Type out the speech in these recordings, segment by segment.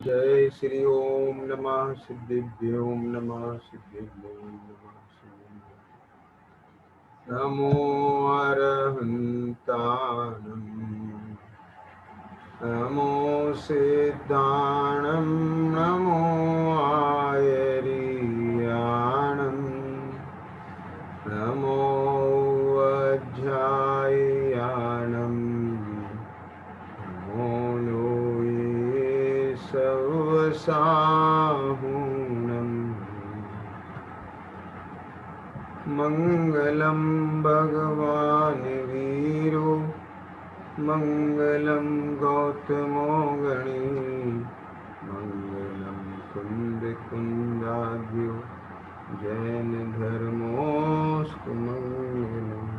जय श्री ओम नमः सिद्धिभ्यो नमः सिद्धिभ्यो नमः सिद्धिभ्यो नमो अरहन्तानं नमो सिद्धाणं नमो आयर्याणं नमो वज्रायाणं नमो लोये सवसाहुनं मंगलं भगवान् वीरो मंगलं गौतमो गणी मंगलं कुंदकुंदाभ्यो जैन धर्मोऽस्तु मंगलम्।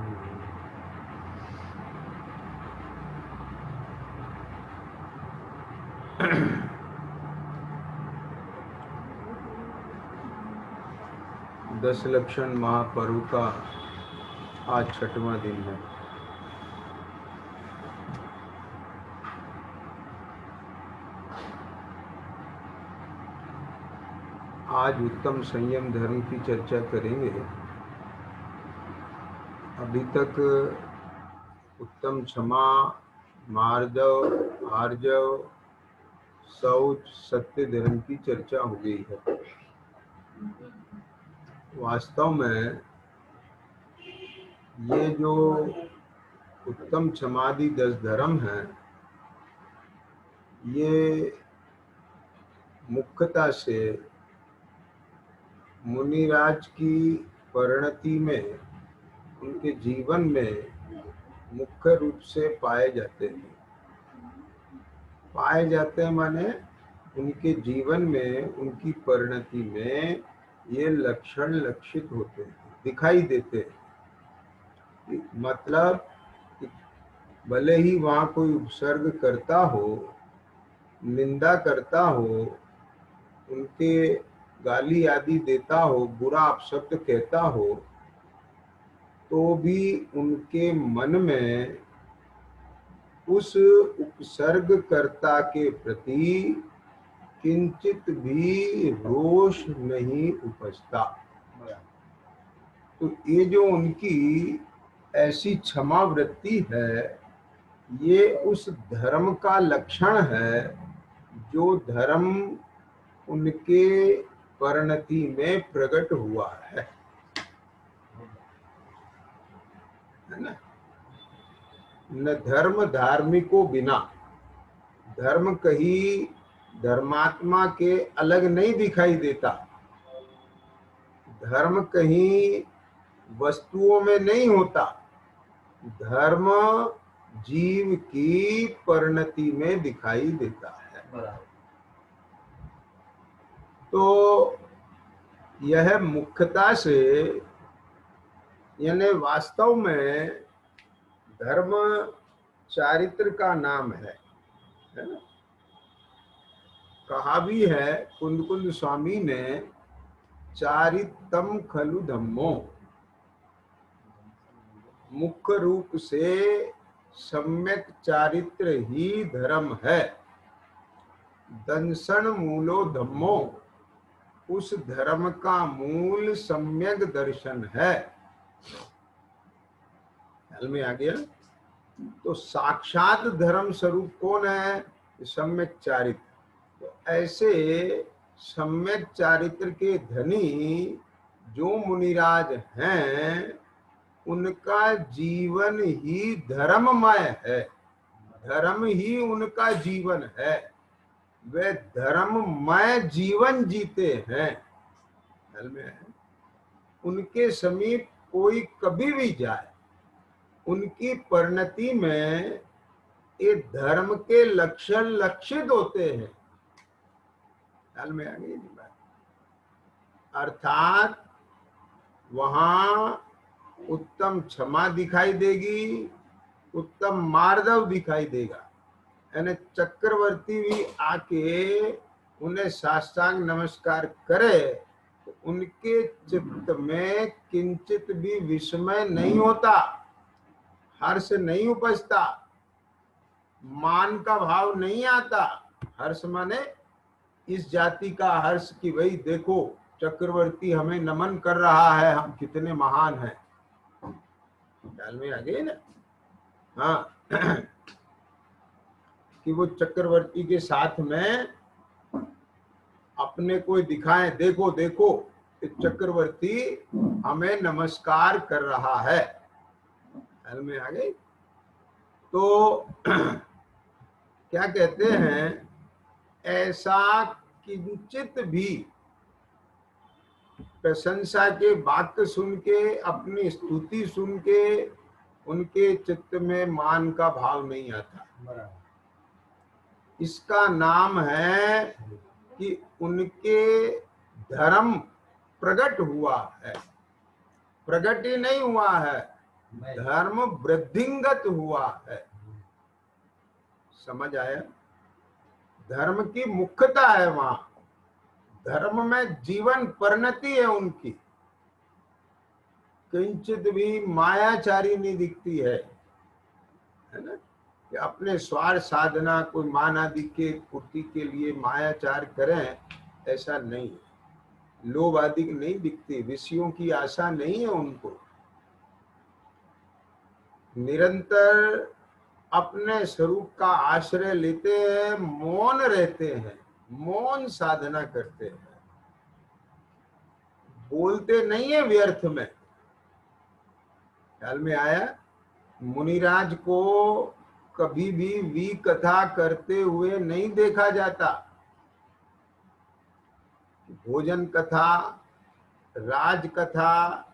दस लक्षण महापर्व का आज 6वां दिन है। आज उत्तम संयम धर्म की चर्चा करेंगे। अभी तक उत्तम क्षमा, मार्दव, आर्जव, शौच, सत्य धर्म की चर्चा हो गई है। वास्तव में ये जो उत्तम क्षमादि 10 धर्म हैं, ये मुख्यतः से मुनिराज की परिणति में, उनके जीवन में मुख्य रूप से पाए जाते हैं। पाए जाते हैं माने उनके जीवन में, उनकी परिणति में ये लक्षण लक्षित होते हैं, दिखाई देते हैं। मतलब भले ही वहाँ कोई उपसर्ग करता हो, निंदा करता हो, उनके गाली आदि देता हो, बुरा अपशब्द कहता हो, तो भी उनके मन में उस उपसर्गकर्ता के प्रति किंचित भी रोष नहीं उपजता। तो ये जो उनकी ऐसी क्षमा वृत्ति है, ये उस धर्म का लक्षण है जो धर्म उनके परिणति में प्रकट हुआ है ना। न धर्म धार्मिको बिना, धर्म कहीं धर्मात्मा के अलग नहीं दिखाई देता। धर्म कहीं वस्तुओं में नहीं होता। धर्म जीव की परिणति में दिखाई देता है। तो यह मुख्यता से, यानी वास्तव में धर्म चारित्र का नाम है ना। कहा भी है कुंद स्वामी ने, चारितम खलु धम्मो, मुख्य रूप से सम्यक चारित्र ही धर्म है। दंशन मूलो धम्मो, उस धर्म का मूल सम्यक दर्शन है। ख्याल में आ गया। तो साक्षात धर्म स्वरूप कौन है? सम्यक चारित्र। तो ऐसे सम्यक चारित्र के धनी जो मुनिराज हैं, उनका जीवन ही धर्ममय है। धर्म ही उनका जीवन है। वे धर्ममय जीवन जीते हैं। ख्याल में है। उनके समीप कोई कभी भी जाए, उनकी परिणति में ये धर्म के लक्षण लक्षित होते हैं। ख्याल में आ गई बात। अर्थात वहां उत्तम क्षमा दिखाई देगी, उत्तम मार्दव दिखाई देगा। यानी चक्रवर्ती भी आके उन्हें साष्टांग नमस्कार करे तो उनके चित्त में किंचित भी विस्मय नहीं होता, हर्ष नहीं उपजता, मान का भाव नहीं आता। हर्ष माने इस जाति का हर्ष कि भाई देखो चक्रवर्ती हमें नमन कर रहा है, हम कितने महान हैं। ख्याल में आ गए ना। हाँ कि वो चक्रवर्ती के साथ में अपने को दिखाएं, देखो देखो चक्रवर्ती हमें नमस्कार कर रहा है। ख्याल में आ गई। तो क्या कहते हैं, ऐसा किंचित भी प्रशंसा के वाक्य सुन के, अपनी स्तुति सुन के उनके चित्त में मान का भाव नहीं आता। इसका नाम है कि उनके धर्म प्रकट हुआ है। प्रकट ही नहीं हुआ है, धर्म वृद्धिंगत हुआ है। समझ आया? धर्म की मुख्यता है वहां, धर्म में जीवन परिणति है उनकी। किंचित भी मायाचारी नहीं दिखती है ना, कि अपने स्वार्थ साधना कोई मान आदि के पूर्ति के लिए मायाचार करें, ऐसा नहीं है। लोभ आदि नहीं दिखती, विषयों की आशा नहीं है उनको। निरंतर अपने स्वरूप का आश्रय लेते हैं, मौन रहते हैं, मौन साधना करते हैं, बोलते नहीं है व्यर्थ में। ख्याल में आया? मुनिराज को कभी भी कथा करते हुए नहीं देखा जाता। भोजन कथा, राज कथा,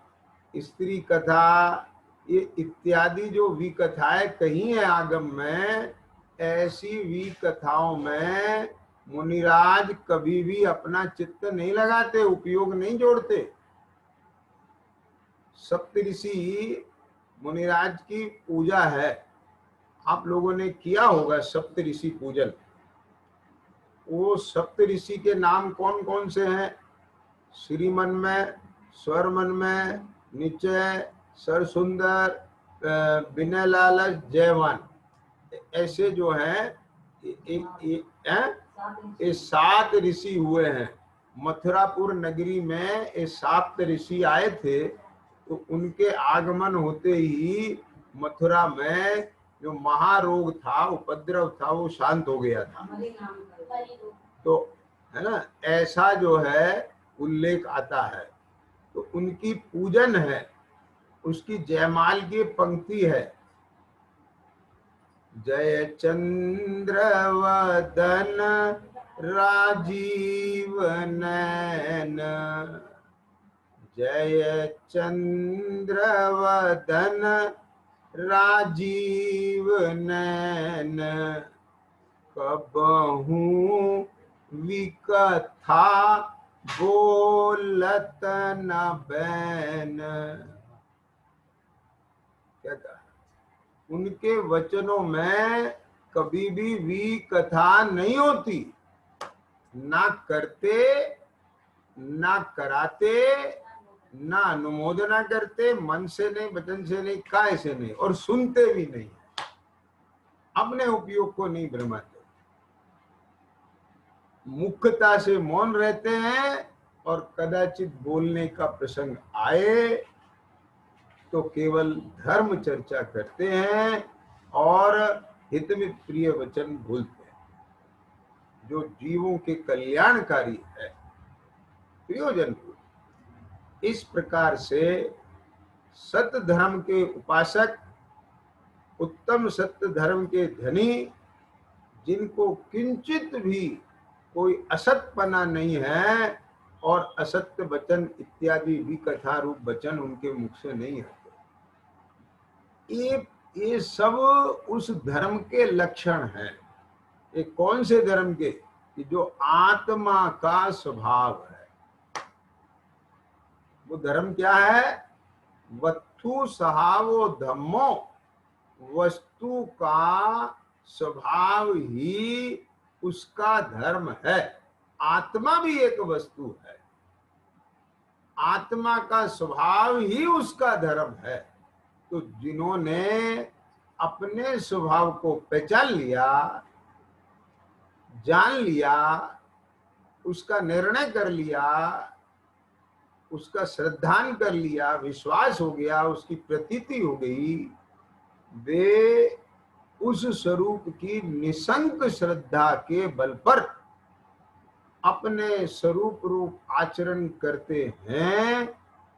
स्त्री कथा, ये इत्यादि जो कथाएं कही है आगम में, ऐसी कथाओं में मुनिराज कभी भी अपना चित्त नहीं लगाते, उपयोग नहीं जोड़ते। सप्तऋषि मुनिराज की पूजा है, आप लोगों ने किया होगा सप्तऋषि पूजन। वो सप्तऋषि के नाम कौन कौन से हैं? श्रीमन में, स्वरमन में, निश्चय, सरसुंदर, विनय लालच, जयवान, ऐसे जो हैं ये 7 ऋषि हुए हैं। मथुरापुर नगरी में ये 7 ऋषि आए थे, तो उनके आगमन होते ही मथुरा में जो महारोग था, उपद्रव था, वो शांत हो गया था। तो है ना, ऐसा जो है उल्लेख आता है। तो उनकी पूजन है, उसकी जयमाल की पंक्ति है, जय चंद्र वदन राजीव नयन, जय चंद्र वदन राजीव नयन, कबहू विकथा बोलत न बैन। क्या कहा? उनके वचनों में कभी भी कथा नहीं होती, ना करते, ना कराते, ना अनुमोदना करते, मन से नहीं, वचन से नहीं, काय से नहीं, और सुनते भी नहीं, अपने उपयोग को नहीं भ्रमाते, मुख्यता से मौन रहते हैं। और कदाचित बोलने का प्रसंग आए तो केवल धर्म चर्चा करते हैं और हितमित प्रिय वचन बोलते हैं, जो जीवों के कल्याणकारी है, प्रयोजन। इस प्रकार से सत्य धर्म के उपासक, उत्तम सत्य धर्म के धनी, जिनको किंचित भी कोई असतपना नहीं है और असत्य वचन इत्यादि भी कथा रूप वचन उनके मुख से नहीं आते, ये सब उस धर्म के लक्षण हैं। ये कौन से धर्म के? कि जो आत्मा का स्वभाव है। वो धर्म क्या है? वस्तु सहावो धम्मो, वस्तु का स्वभाव ही उसका धर्म है। आत्मा भी एक वस्तु है, आत्मा का स्वभाव ही उसका धर्म है। तो जिन्होंने अपने स्वभाव को पहचान लिया, जान लिया, उसका निर्णय कर लिया, उसका श्रद्धान कर लिया, विश्वास हो गया, उसकी प्रतीति हो गई, वे उस स्वरूप की निसंक श्रद्धा के बल पर अपने स्वरूप रूप आचरण करते हैं,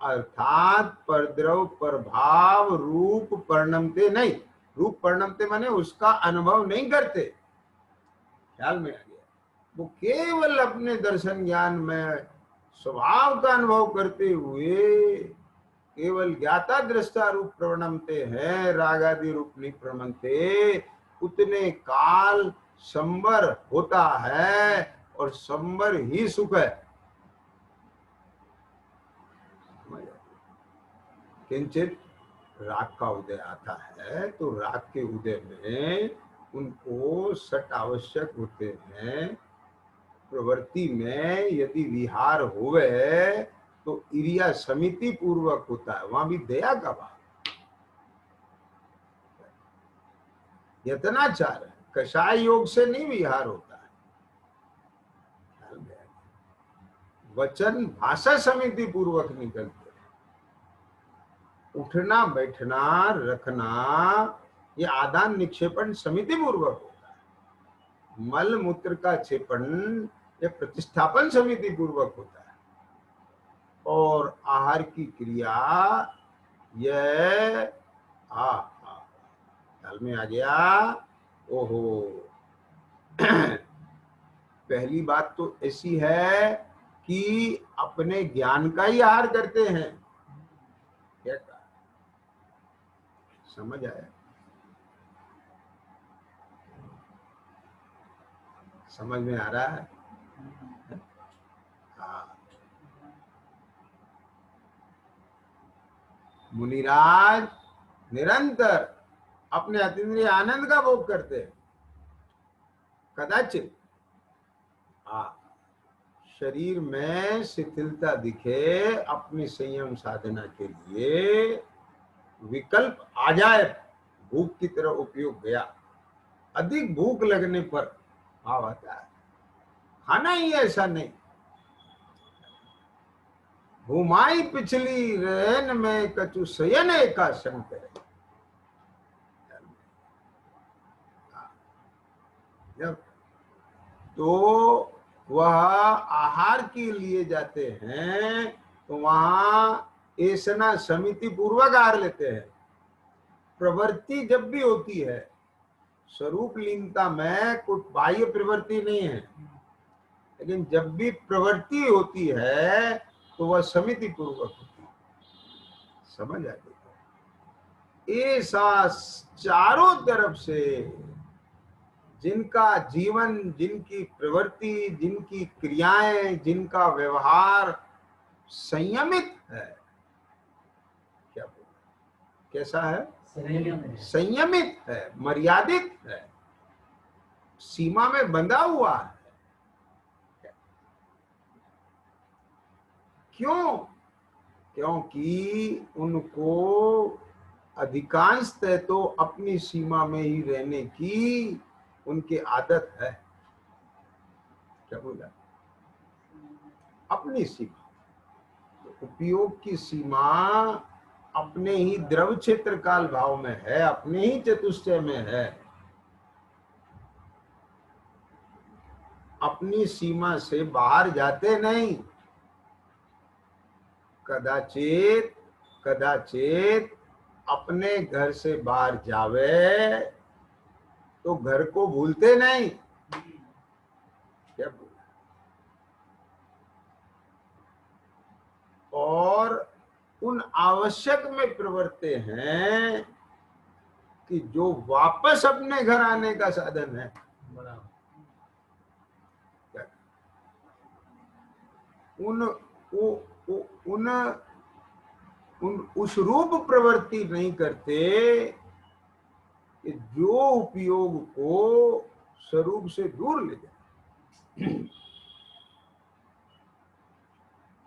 अर्थात परद्रव प्रभाव रूप परिणमते नहीं। रूप परिणमते माने उसका अनुभव नहीं करते। ख्याल में आ गया? वो केवल अपने दर्शन ज्ञान में स्वभाव का अनुभव करते हुए केवल ज्ञाता दृष्टा रूप प्रवणमते हैं, राग आदि रूप नहीं प्रवणते। उतने काल संबर होता है और संबर ही सुख है। किंचित राग का उदय आता है तो राग के उदय में उनको सट आवश्यक होते हैं। प्रवृत्ति में यदि विहार होवे तो इरिया समिति पूर्वक होता है, वहां भी दया का भाव, यत्नाचार है। कषाय योग से नहीं विहार होता है। वचन भाषा समिति पूर्वक निकलते, उठना बैठना रखना ये आदान निक्षेपण समिति पूर्वक होता है। मल मूत्र का क्षेपण ये प्रतिष्ठापन समिति पूर्वक होता है। और आहार की क्रिया यह ख्याल में आ गया। ओहो पहली बात तो ऐसी है कि अपने ज्ञान का ही आहार करते हैं। क्या कहा? समझ आया? समझ में आ रहा है? हाँ। मुनिराज निरंतर अपने अतीन्द्रिय आनंद का भोग करते हैं। कदाचित शरीर में शिथिलता दिखे, अपनी संयम साधना के लिए विकल्प आ जाए, भूख की तरह उपयोग गया, अधिक भूख लगने पर भाव आता है खाना ही ऐसा नहीं। घुमाई पिछली रेन में कछु शयन एका शंकर, जब तो वह आहार के लिए जाते हैं तो वहां ऐसना समिति पूर्वक आहार लेते हैं। प्रवृत्ति जब भी होती है, स्वरूप लीनता में कुछ बाह्य प्रवृत्ति नहीं है, लेकिन जब भी प्रवृत्ति होती है तो वह समिति पूर्वक होती है। समझ आ गई? ऐसा चारों तरफ से जिनका जीवन, जिनकी प्रवृत्ति, जिनकी क्रियाएं, जिनका व्यवहार संयमित है, क्या बोला, कैसा है? संयमित है, मर्यादित है, सीमा में बंधा हुआ है। क्यों? क्योंकि उनको अधिकांशतः तो अपनी सीमा में ही रहने की उनकी आदत है। क्या बोला? अपनी सीमा, तो उपयोग की सीमा अपने ही द्रव क्षेत्र काल भाव में है, अपने ही चतुष्टय में है। अपनी सीमा से बाहर जाते नहीं। कदाचित कदाचित अपने घर से बाहर जावे तो घर को भूलते नहीं। क्या बोला? और उन आवश्यक में प्रवृत्ति हैं कि जो वापस अपने घर आने का साधन है, उस रूप प्रवृत्ति नहीं करते कि जो उपयोग को स्वरूप से दूर ले जाए,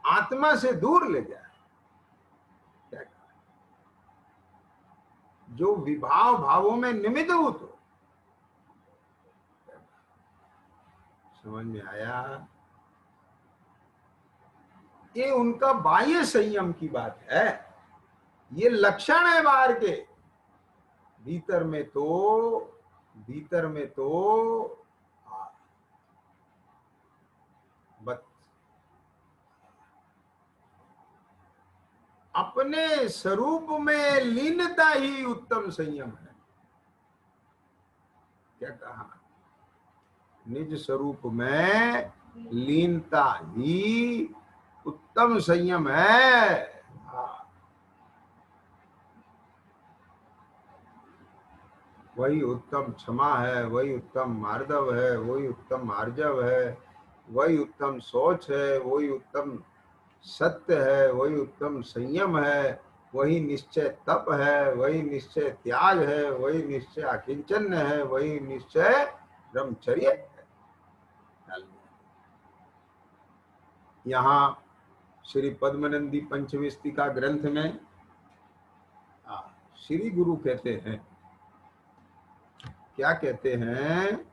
आत्मा से दूर ले जाए। क्या कहा? जो विभाव भावों में निमित्त हो। तो समझ में आया? ये उनका बाह्य संयम की बात है, ये लक्षण है बाहर के। भीतर में तो बत अपने स्वरूप में लीनता ही उत्तम संयम है। क्या कहा? निज स्वरूप में लीनता ही उत्तम संयम है। वही उत्तम क्षमा है, वही उत्तम मार्दव है, वही उत्तम आर्जव है, वही उत्तम सोच है, वही उत्तम सत्य है, वही उत्तम संयम है, वही निश्चय तप है, वही निश्चय त्याग है, वही निश्चय अकिंचन है, वही निश्चय ब्रह्मचर्य है। यहाँ श्री पद्मनंदी पंचविस्तिका ग्रंथ में श्री गुरु कहते हैं, क्या कहते हैं?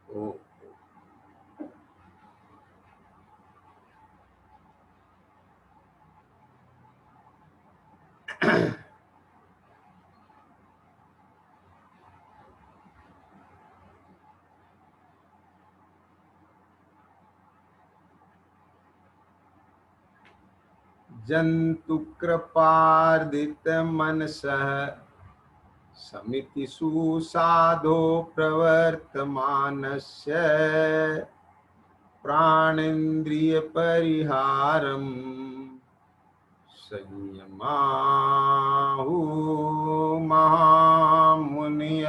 ओ जंतु कृपार्दित मनसः समिति सुसाधो प्रवर्तमानस्य प्राणेन्द्रिय परिहारम संयमाहु महामुनिय।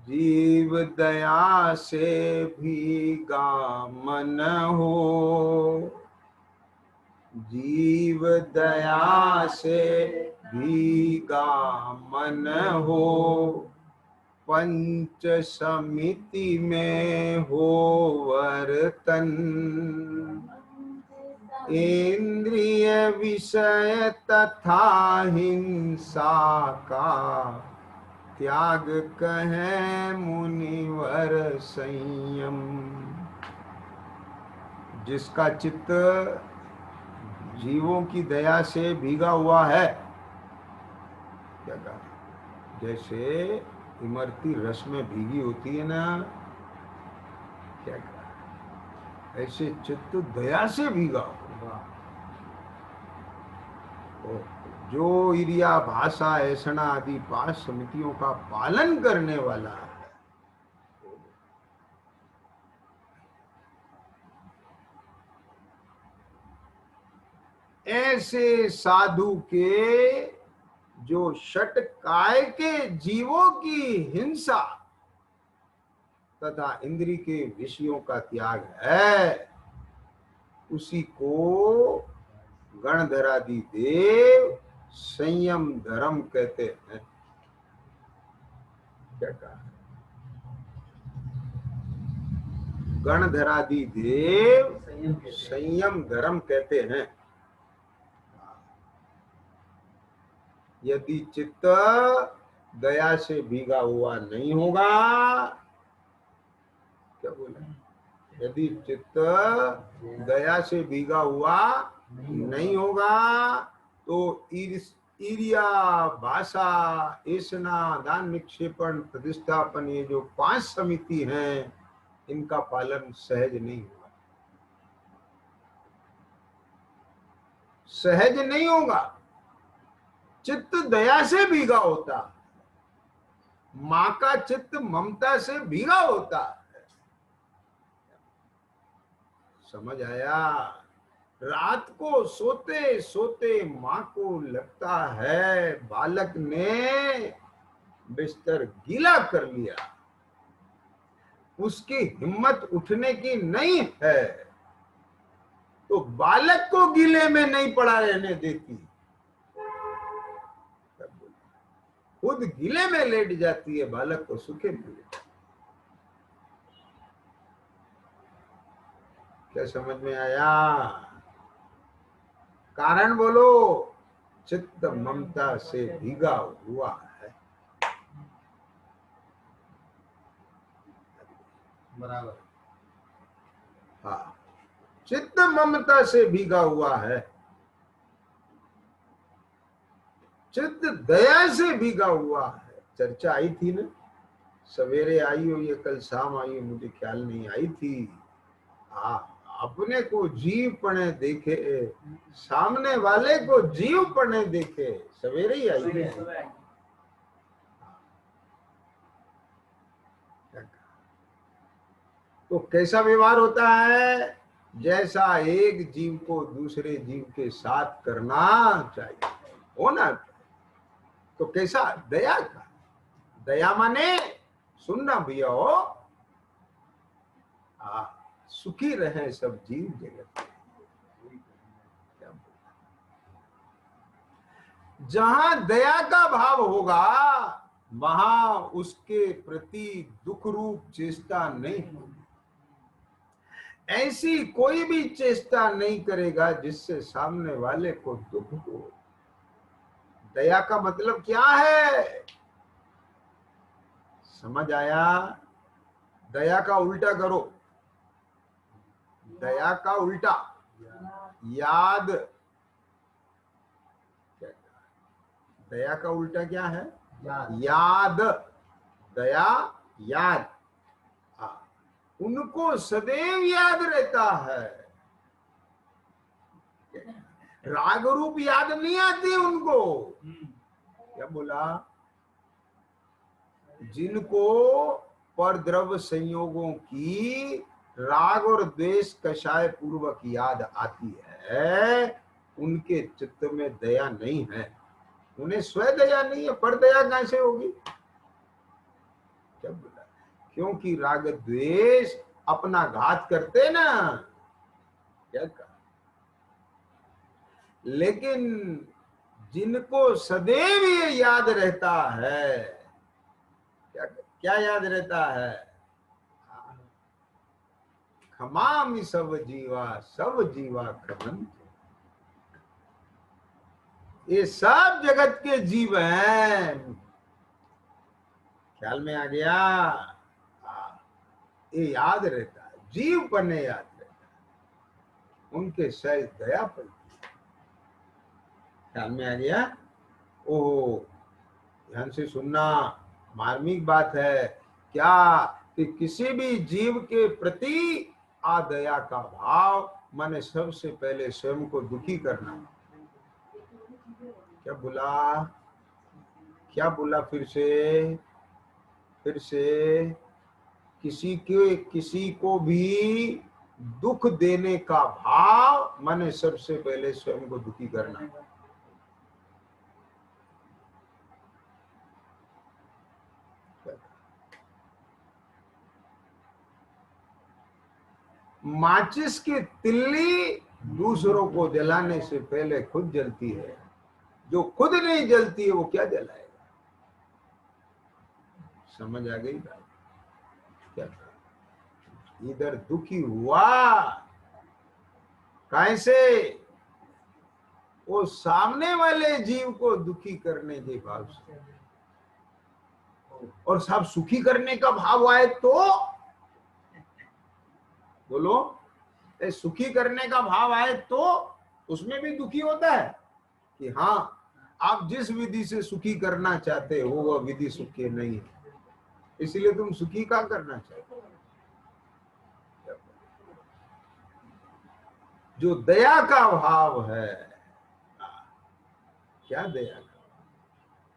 जीव दया से भीगा मन हो, जीव दया से भीगा मन हो, पंच समिति में हो वर्तन, इंद्रिय विषय तथा हिंसा का त्याग कहे मुनिवर संयम। जिसका चित्त जीवों की दया से भीगा हुआ है, क्या कहा? जैसे इमरती रस में भीगी होती है ना, क्या कहा? ऐसे चित्त दया से भीगा हुआ, जो इरिया भाषा ऐसना आदि 5 समितियों का पालन करने वाला है, ऐसे साधु के जो षट काय के जीवों की हिंसा तथा इंद्री के विषयों का त्याग है, उसी को गणधरादि देव संयम धर्म कहते हैं। क्या कहा? गणधरादि देव संयम धर्म कहते हैं। यदि चित्त दया से भीगा हुआ नहीं होगा, क्या बोला? यदि चित्त दया से भीगा हुआ नहीं होगा तो ईर्ष्या, भाषा, ऐसना, दान, निक्षेपण, प्रतिष्ठापन, ये जो 5 समिति हैं, इनका पालन सहज नहीं होगा, सहज नहीं होगा। चित्त दया से भीगा होता, माँ का चित्त ममता से भीगा होता है। समझ आया? रात को सोते सोते माँ को लगता है बालक ने बिस्तर गीला कर लिया, उसकी हिम्मत उठने की नहीं है, तो बालक को गीले में नहीं पड़ा रहने देती, खुद गीले में लेट जाती है, बालक को सूखे में। क्या समझ में आया? कारण बोलो। चित्त ममता से भीगा हुआ है। बराबर। हाँ, चित्त ममता से भीगा हुआ है, चित्त दया से भीगा हुआ है। चर्चा आई थी ना, सवेरे आई हो या कल शाम आई हो, मुझे ख्याल नहीं, आई थी। अपने को जीव पने देखे, सामने वाले को जीव पने देखे, सवेरे ही आई थी। तो कैसा व्यवहार होता है? जैसा एक जीव को दूसरे जीव के साथ करना चाहिए, होना। तो कैसा? दया का। दया माने सुनना भैया हो, सुखी रहे सब जीव जगत। जहां दया का भाव होगा वहां उसके प्रति दुख रूप चेष्टा नहीं होगी। ऐसी कोई भी चेष्टा नहीं करेगा जिससे सामने वाले को दुख हो। दया का मतलब क्या है? समझ आया? दया का उल्टा करो। दया का उल्टा याद। दया का उल्टा क्या है? याद। दया याद। उनको सदैव याद रहता है। राग रूप याद नहीं आती उनको। क्या बोला? जिनको पर द्रव्य संयोगों की राग और द्वेष कषाय पूर्वक याद आती है, उनके चित्त में दया नहीं है। उन्हें स्वयं दया नहीं है, पर दया कैसे होगी? क्या बोला? क्योंकि राग द्वेष अपना घात करते ना। क्या कहा? लेकिन जिनको सदैव ये याद रहता है, क्या क्या याद रहता है? खमामि सब जीवा खमंत। ये सब जगत के जीव हैं। ख्याल में आ गया? ये याद रहता है, जीव पने याद रहता है, उनके शायद दया पड़ती। ख्याल में आ गया? ओह, ध्यान से सुनना, मार्मिक बात है। क्या कि किसी भी जीव के प्रति आदया का भाव माने सबसे पहले स्वयं को दुखी करना। क्या बोला? क्या बोला? फिर से किसी को भी दुख देने का भाव माने सबसे पहले स्वयं को दुखी करना। माचिस की तिल्ली दूसरों को जलाने से पहले खुद जलती है। जो खुद नहीं जलती है वो क्या जलाएगा? समझ आ गई बात? क्या इधर दुखी हुआ कैसे? वो सामने वाले जीव को दुखी करने के भाव से, और सब सुखी करने का भाव आए तो बोलो, सुखी करने का भाव आए तो उसमें भी दुखी होता है कि हाँ, आप जिस विधि से सुखी करना चाहते हो वह विधि सुखी नहीं है, इसलिए तुम सुखी का करना चाहते हो। जो दया का भाव है, क्या दया का?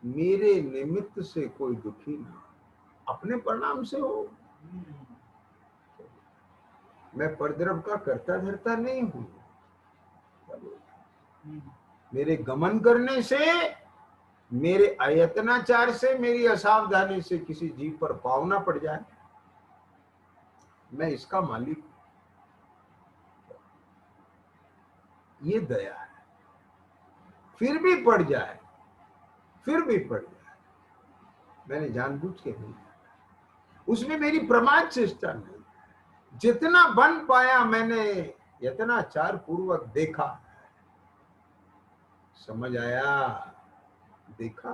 मेरे निमित्त से कोई दुखी ना, अपने परिणाम से हो। मैं परद्रव का करता धरता नहीं हूं। मेरे गमन करने से, मेरे अयत्नाचार से, मेरी असावधानी से किसी जीव पर पावना पड़ जाए, मैं इसका मालिक। ये दया है। फिर भी पड़ जाए, मैंने जानबूझ के नहीं, उसमें मेरी प्रमाद चेष्टा नहीं। जितना बन पाया मैंने यत्नाचार पूर्वक देखा। समझ आया? देखा।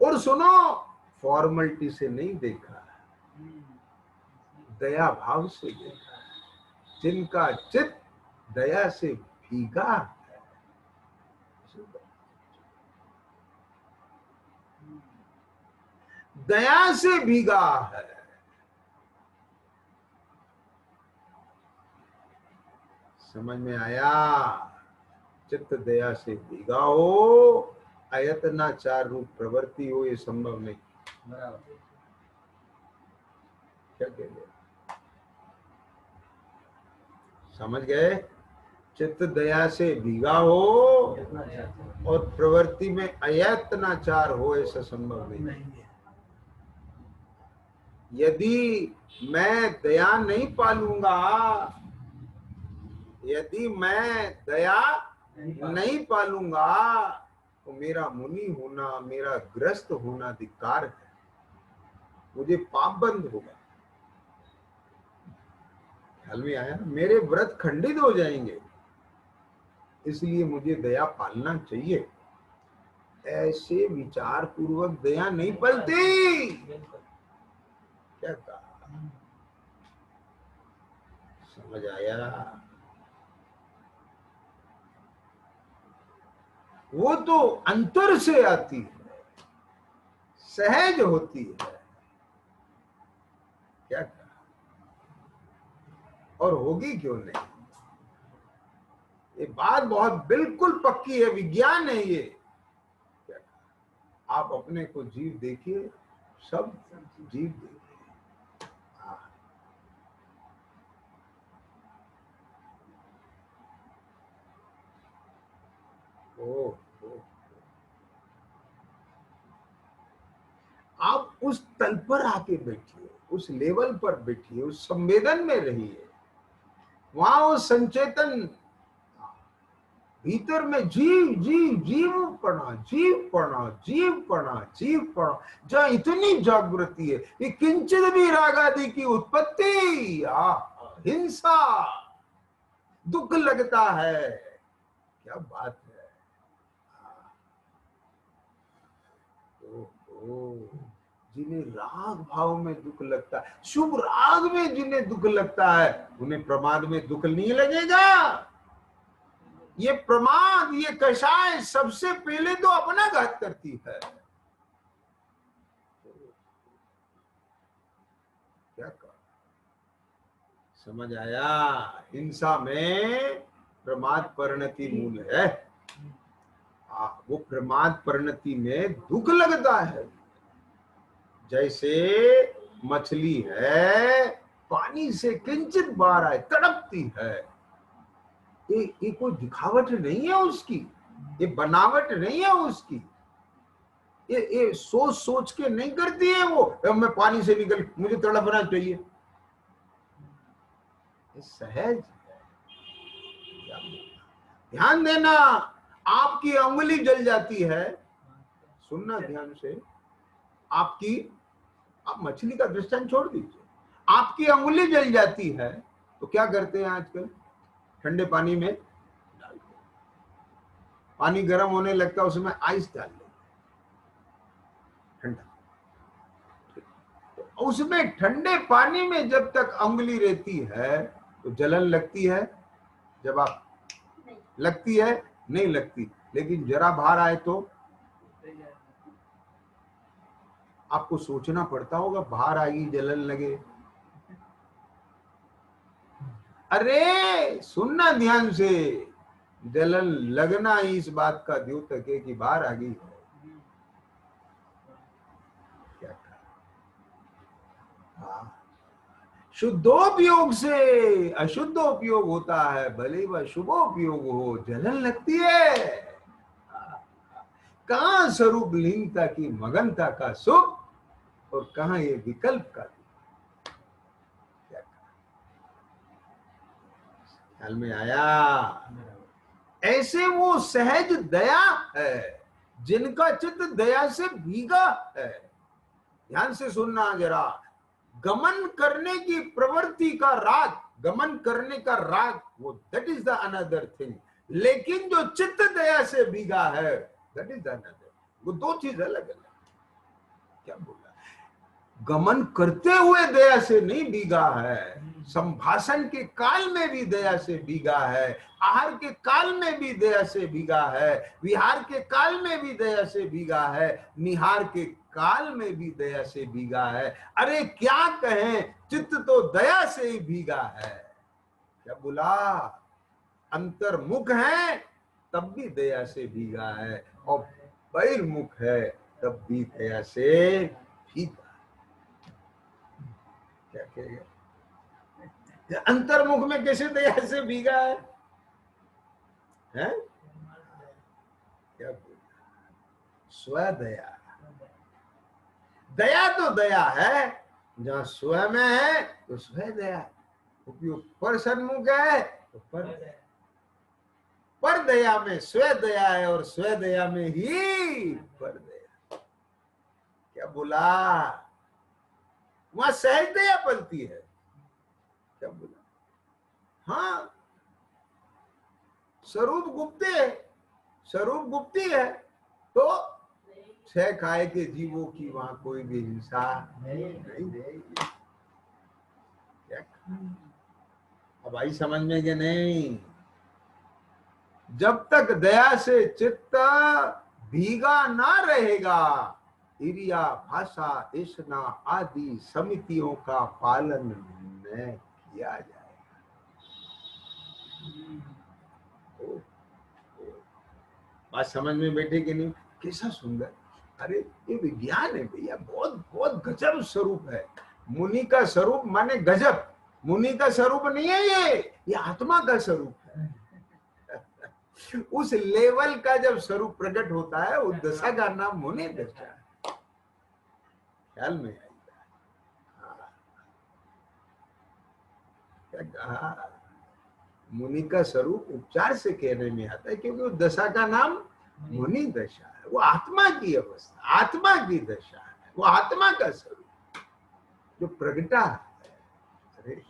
और सुनो, फॉर्मेलिटी से नहीं देखा, दया भाव से देखा, जिनका चित्त दया से भीगा है। दया से भीगा है। समझ में आया? चित्त दया से भीगा हो, अयत्नाचार रूप प्रवृत्ति हो, ये संभव नहीं। क्या कह रहे? समझ गए? चित्त दया से भीगा हो और प्रवृत्ति में अयत्नाचार हो, ऐसा संभव नहीं। यदि मैं दया नहीं पालूंगा, यदि मैं दया नहीं पालूंगा, तो मेरा मुनि होना, मेरा ग्रस्त होना धिक्कार है, मुझे पाप बंद होगा। ख्याल में आया? मेरे व्रत खंडित हो जाएंगे, इसलिए मुझे दया पालना चाहिए। ऐसे विचार पूर्वक दया नहीं पलती। क्या कहा? समझ आया? वो तो अंतर से आती है, सहज होती है। क्या कहा? और होगी क्यों नहीं? ये बात बहुत बिल्कुल पक्की है, विज्ञान है ये। क्या कहा? आप अपने को जीव देखिए, सब जीव देखिए। आप उस तल पर आके बैठिए, उस लेवल पर बैठिए, उस संवेदन में रहिए। वहां वो संचेतन भीतर में जीव जीव जीव पड़ा, जीव पड़ा, जीव पड़ा, जीव पड़ा, जहां इतनी जागृति है कि किंचित भी राग आदि की उत्पत्ति, हिंसा, दुख लगता है। क्या बात है! जिन्हें राग भाव में दुख लगता है, शुभ राग में जिन्हें दुख लगता है, उन्हें प्रमाद में दुख नहीं लगेगा। ये प्रमाद, ये कषाय सबसे पहले तो अपना घात करती है। क्या कहा? समझ आया? हिंसा में प्रमाद परिणति मूल है। वो प्रमाद परिणति में दुख लगता है। जैसे मछली है, पानी से किंचित बाहर आए तड़पती है। ये कोई दिखावट नहीं है उसकी, ये बनावट नहीं है उसकी, ये सोच सोच के नहीं करती है वो, मैं पानी से निकल, मुझे तड़पना चाहिए। ये सहज है। ध्यान देना, आपकी उंगली जल जाती है, सुनना ध्यान से, आपकी, आप मछली का दृष्टांत छोड़ दीजिए, आपकी उंगली जल जाती है तो क्या करते हैं आजकल? ठंडे पानी में डाल दो, पानी गर्म होने लगता है, उसमें आइस डाल दो, ठंडा। तो उसमें ठंडे पानी में जब तक उंगली रहती है तो जलन लगती है, जब आप लगती है नहीं लगती, लेकिन जरा बाहर आए तो आपको सोचना पड़ता होगा, बाहर आएगी जलन लगे। अरे सुनना ध्यान से, जलन लगना ही इस बात का द्योतक है कि बाहर आ गई। क्या कहा? शुद्धोपयोग से अशुद्धोपयोग होता है, भले वह शुभोपयोग हो, जलन लगती है। कहां स्वरूप लीनता की मगनता का सुख और कहां ये विकल्प का। ख्याल में आया? ऐसे वो सहज दया है जिनका चित्त दया से भीगा है। ध्यान से सुनना जरा, गमन करने की प्रवृत्ति का राग, गमन करने का राग, वो that is the another thing. लेकिन जो चित्त दया से भीगा है, दैट इज द अनदर। वो दो चीज अलग अलग। क्या बोला? गमन करते हुए दया से नहीं भीगा है, संभाषण के काल में भी दया से भीगा है, आहार के काल में भी दया से भीगा है, विहार के काल में भी दया से भीगा है, निहार के काल में भी दया से भीगा है। अरे क्या कहें, चित्त तो दया से ही भीगा है। क्या बोला, अंतर्मुख है तब भी दया से भीगा है, और बहिर्मुख है तब भी दया से भीगा। क्या कहेगा, अंतर्मुख में कैसे दया से भीगा है, हैं? क्या स्वदया, दया तो दया है, जहां स्व में है तो स्व दया, उपयोग पर सन्मुख है तो पर दया में स्व दया है, और स्व दया में ही पर दया। क्या बोला, वहां सहज दया पलती है। क्या बोला, हाँ, स्वरूप गुप्ती है, स्वरूप गुप्ती है, तो छह काय के जीवों की वहां कोई भी हिंसा नहीं रहेगी। अब आई समझ में कि नहीं, जब तक दया से चित्त भीगा ना रहेगा, इरिया भाषा ऐसना आदि समितियों का पालन न किया जाएगा। बात समझ में बैठे कि नहीं, कैसा सुंदर, अरे ये विज्ञान है भैया, बहुत बहुत गजब स्वरूप है। मुनि का स्वरूप माने गजब, मुनि का स्वरूप नहीं है ये आत्मा का स्वरूप है। उस लेवल का जब स्वरूप प्रकट होता है, उस दशा का नाम मुनि दशा है। ख्याल में आएगा, क्या कहा, मुनि का स्वरूप उपचार से कहने में आता है, क्योंकि उस दशा का नाम मुनि दशा है। वो आत्मा की अवस्था, आत्मा की दशा है, वो आत्मा का स्वरूप जो प्रगटा है। अरे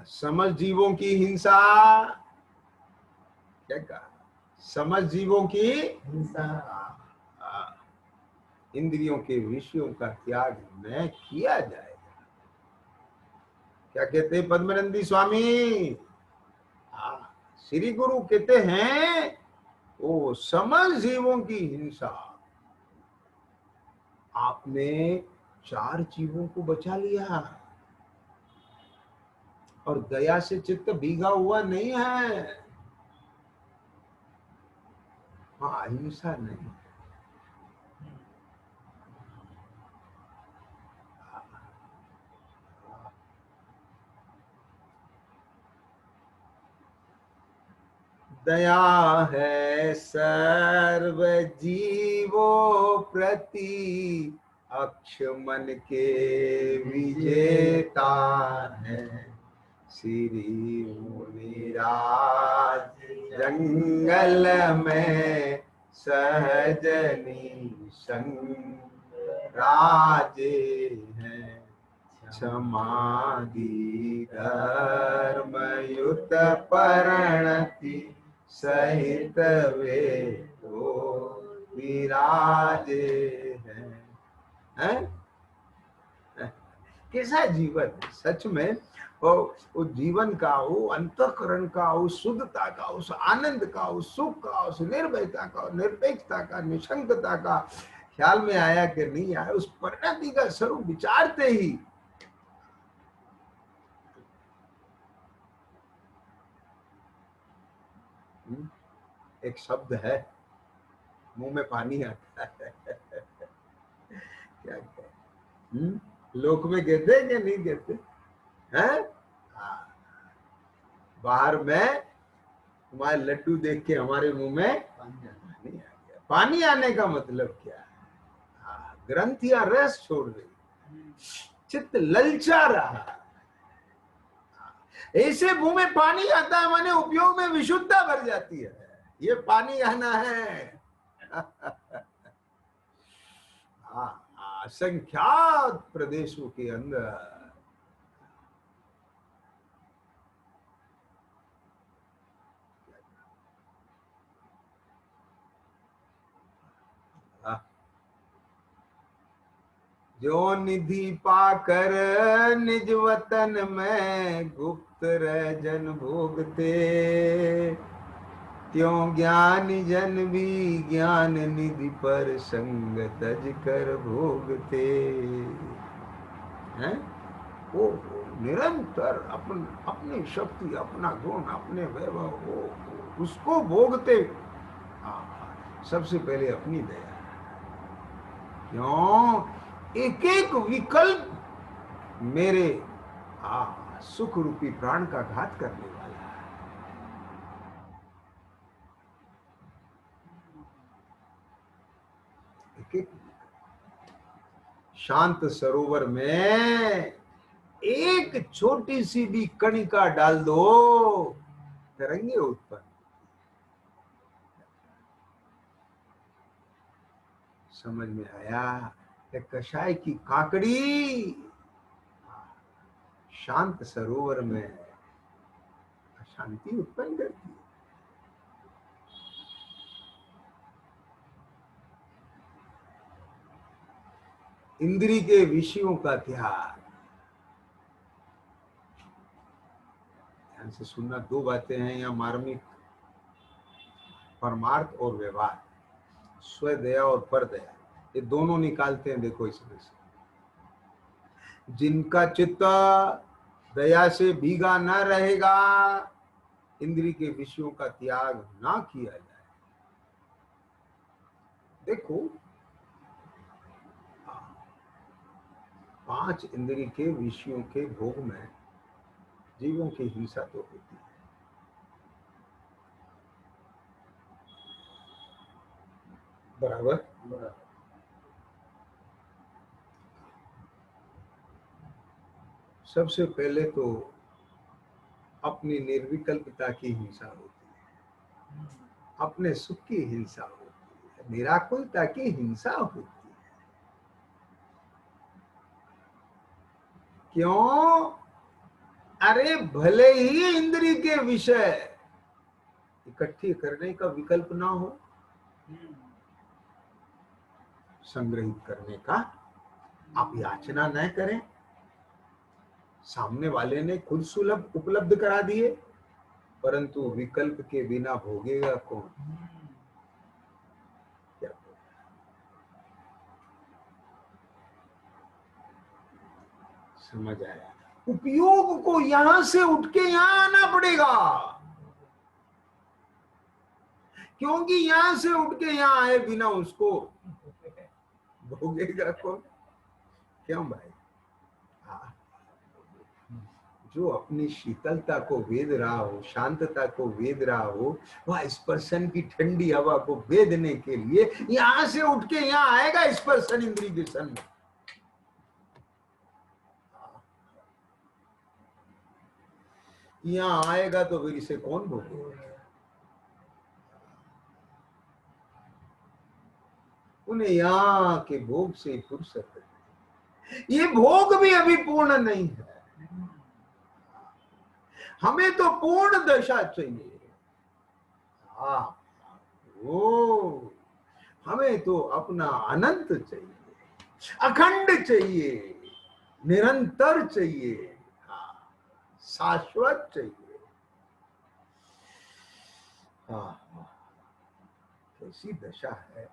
समझ जीवों की हिंसा, क्या कहा, समझ जीवों की हिंसा, इंद्रियों के विषयों का त्याग न किया जाएगा। क्या कहते हैं पद्मनंदी स्वामी, श्री गुरु कहते हैं, वो समझ जीवों की हिंसा, आपने 4 जीवों को बचा लिया, और दया से चित्त भीगा हुआ नहीं है। हाँ, हिंसा नहीं, दया है सर्व जीवों प्रति, अक्ष मन के विजेता है, श्री मुनिराज जंगल में सहजनी संग राजे हैं, क्षमादि धर्मयुत परिणति सहित वे तो विराजे हैं। कैसा जीवन सच में, उस जीवन का, वो अंतःकरण का, उस शुद्धता का, उस आनंद का, उस सुख का, उस निर्भयता का, निरपेक्षता का, निशंकता का ख्याल में आया कि नहीं आया, उस परिणति का स्वरूप विचारते ही एक शब्द है, मुंह में पानी आता है। क्या लोक में कहते हैं कि नहीं कहते हैं? बाहर में तुम्हारे लड्डू देख के हमारे मुंह में पानी आ गया। पानी आने का मतलब क्या है, ग्रंथियां रस छोड़ रही, चित्त ललचा रहा, ऐसे मुंह में पानी आता है, माने उपयोग में विशुद्धता भर जाती है। ये पानी आना है। असंख्यात प्रदेशों के अंदर जो निधि पाकर निज वतन में गुप्त रह जन भोगते, त्यों ज्ञानी जन भी ज्ञान निधि पर संग तज कर भोगते हैं। वो निरंतर अपनी शक्ति, अपना गुण, अपने वैभव वो उसको भोगते। सबसे पहले अपनी दया। क्यों? एक एक विकल्प मेरे सुख रूपी प्राण का घात करने वाला है। एक एक शांत सरोवर में एक छोटी सी भी कणिका डाल दो, तरंगे उत्पन्न। समझ में आया? कषाय की काकड़ी शांत सरोवर में अशांति उत्पन्न करती है। इंद्री के विषयों का त्याग। ध्यान से सुनना, दो बातें हैं यहाँ मार्मिक, परमार्थ और व्यवहार, स्वदया और परदया, ये दोनों निकालते हैं। देखो इसमें से जिनका चित्त दया से भीगा न रहेगा, इंद्री के विषयों का त्याग ना किया जाए। देखो 5 इंद्री के विषयों के भोग में जीवों की हिंसा तो होती है। बराबर। सबसे पहले तो अपनी निर्विकल्पता की हिंसा होती है, अपने सुख की हिंसा होती है, निराकुलता की हिंसा होती है। क्यों? अरे भले ही इंद्री के विषय इकट्ठी करने का विकल्प ना हो, संग्रहित करने का आप याचना न करें, सामने वाले ने खुद सुलभ उपलब्ध करा दिए, परंतु विकल्प के बिना भोगेगा कौन? क्या समझ आया? उपयोग को यहां से उठ के यहां आना पड़ेगा, क्योंकि यहां से उठ के यहां आए बिना उसको भोगेगा कौन? क्यों भाई? जो अपनी शीतलता को वेद रहा हो, शांतता को वेद रहा हो, वह स्पर्शन की ठंडी हवा को वेदने के लिए यहां से उठ के यहां आएगा स्पर्शन इंद्री के सन। यहां आएगा तो फिर इसे कौन भोगेगा? उन्हें यहाँ के भोग से फुर्सत है। ये भोग भी अभी पूर्ण नहीं है, हमें तो पूर्ण दशा चाहिए। ओ हमें तो अपना अनंत चाहिए, अखंड चाहिए, निरंतर चाहिए, शाश्वत चाहिए। कैसी दशा है,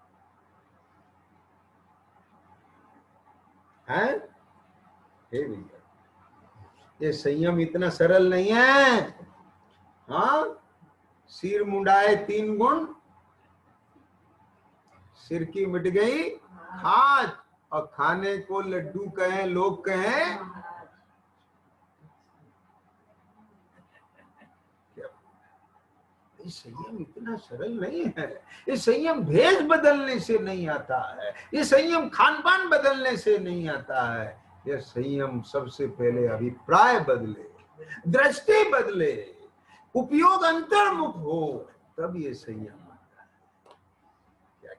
हैं? हे भैया, ये संयम इतना सरल नहीं है। हाँ, सिर मुंडाए 3 गुण, सिर की मिट गई खाज, और खाने को लड्डू कहें, लोग कहें। ये संयम इतना सरल नहीं है। ये संयम भेष बदलने से नहीं आता है, ये संयम खान पान बदलने से नहीं आता है। यह संयम सबसे पहले अभिप्राय बदले, दृष्टि बदले, उपयोग अंतर्मुख हो, तब ये संयम आता है। क्या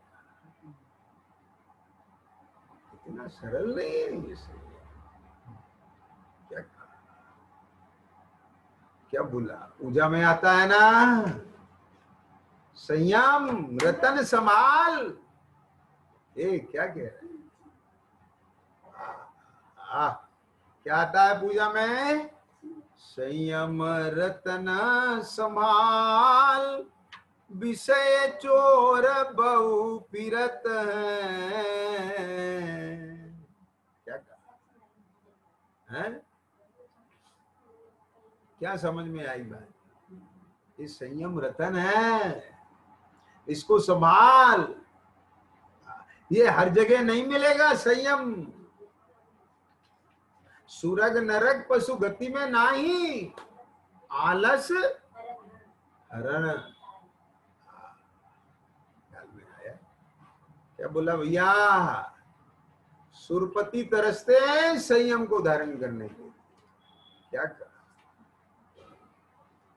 इतना सरल नहीं है ये संयम? क्या बोला? पूजा में आता है ना, संयम रतन संभाल। क्या कह रहे हैं? क्या आता है पूजा में? संयम रतन संभाल, विषय चोर बहु फिरत है। क्या कहा है? क्या समझ में आई बात? ये संयम रतन है, इसको संभाल। ये हर जगह नहीं मिलेगा संयम। सुरग नरक पशु गति में नाही, आलस हरण। क्या बोला भैया? सुरपति तरसते हैं संयम को धारण करने के लिए। क्या कर,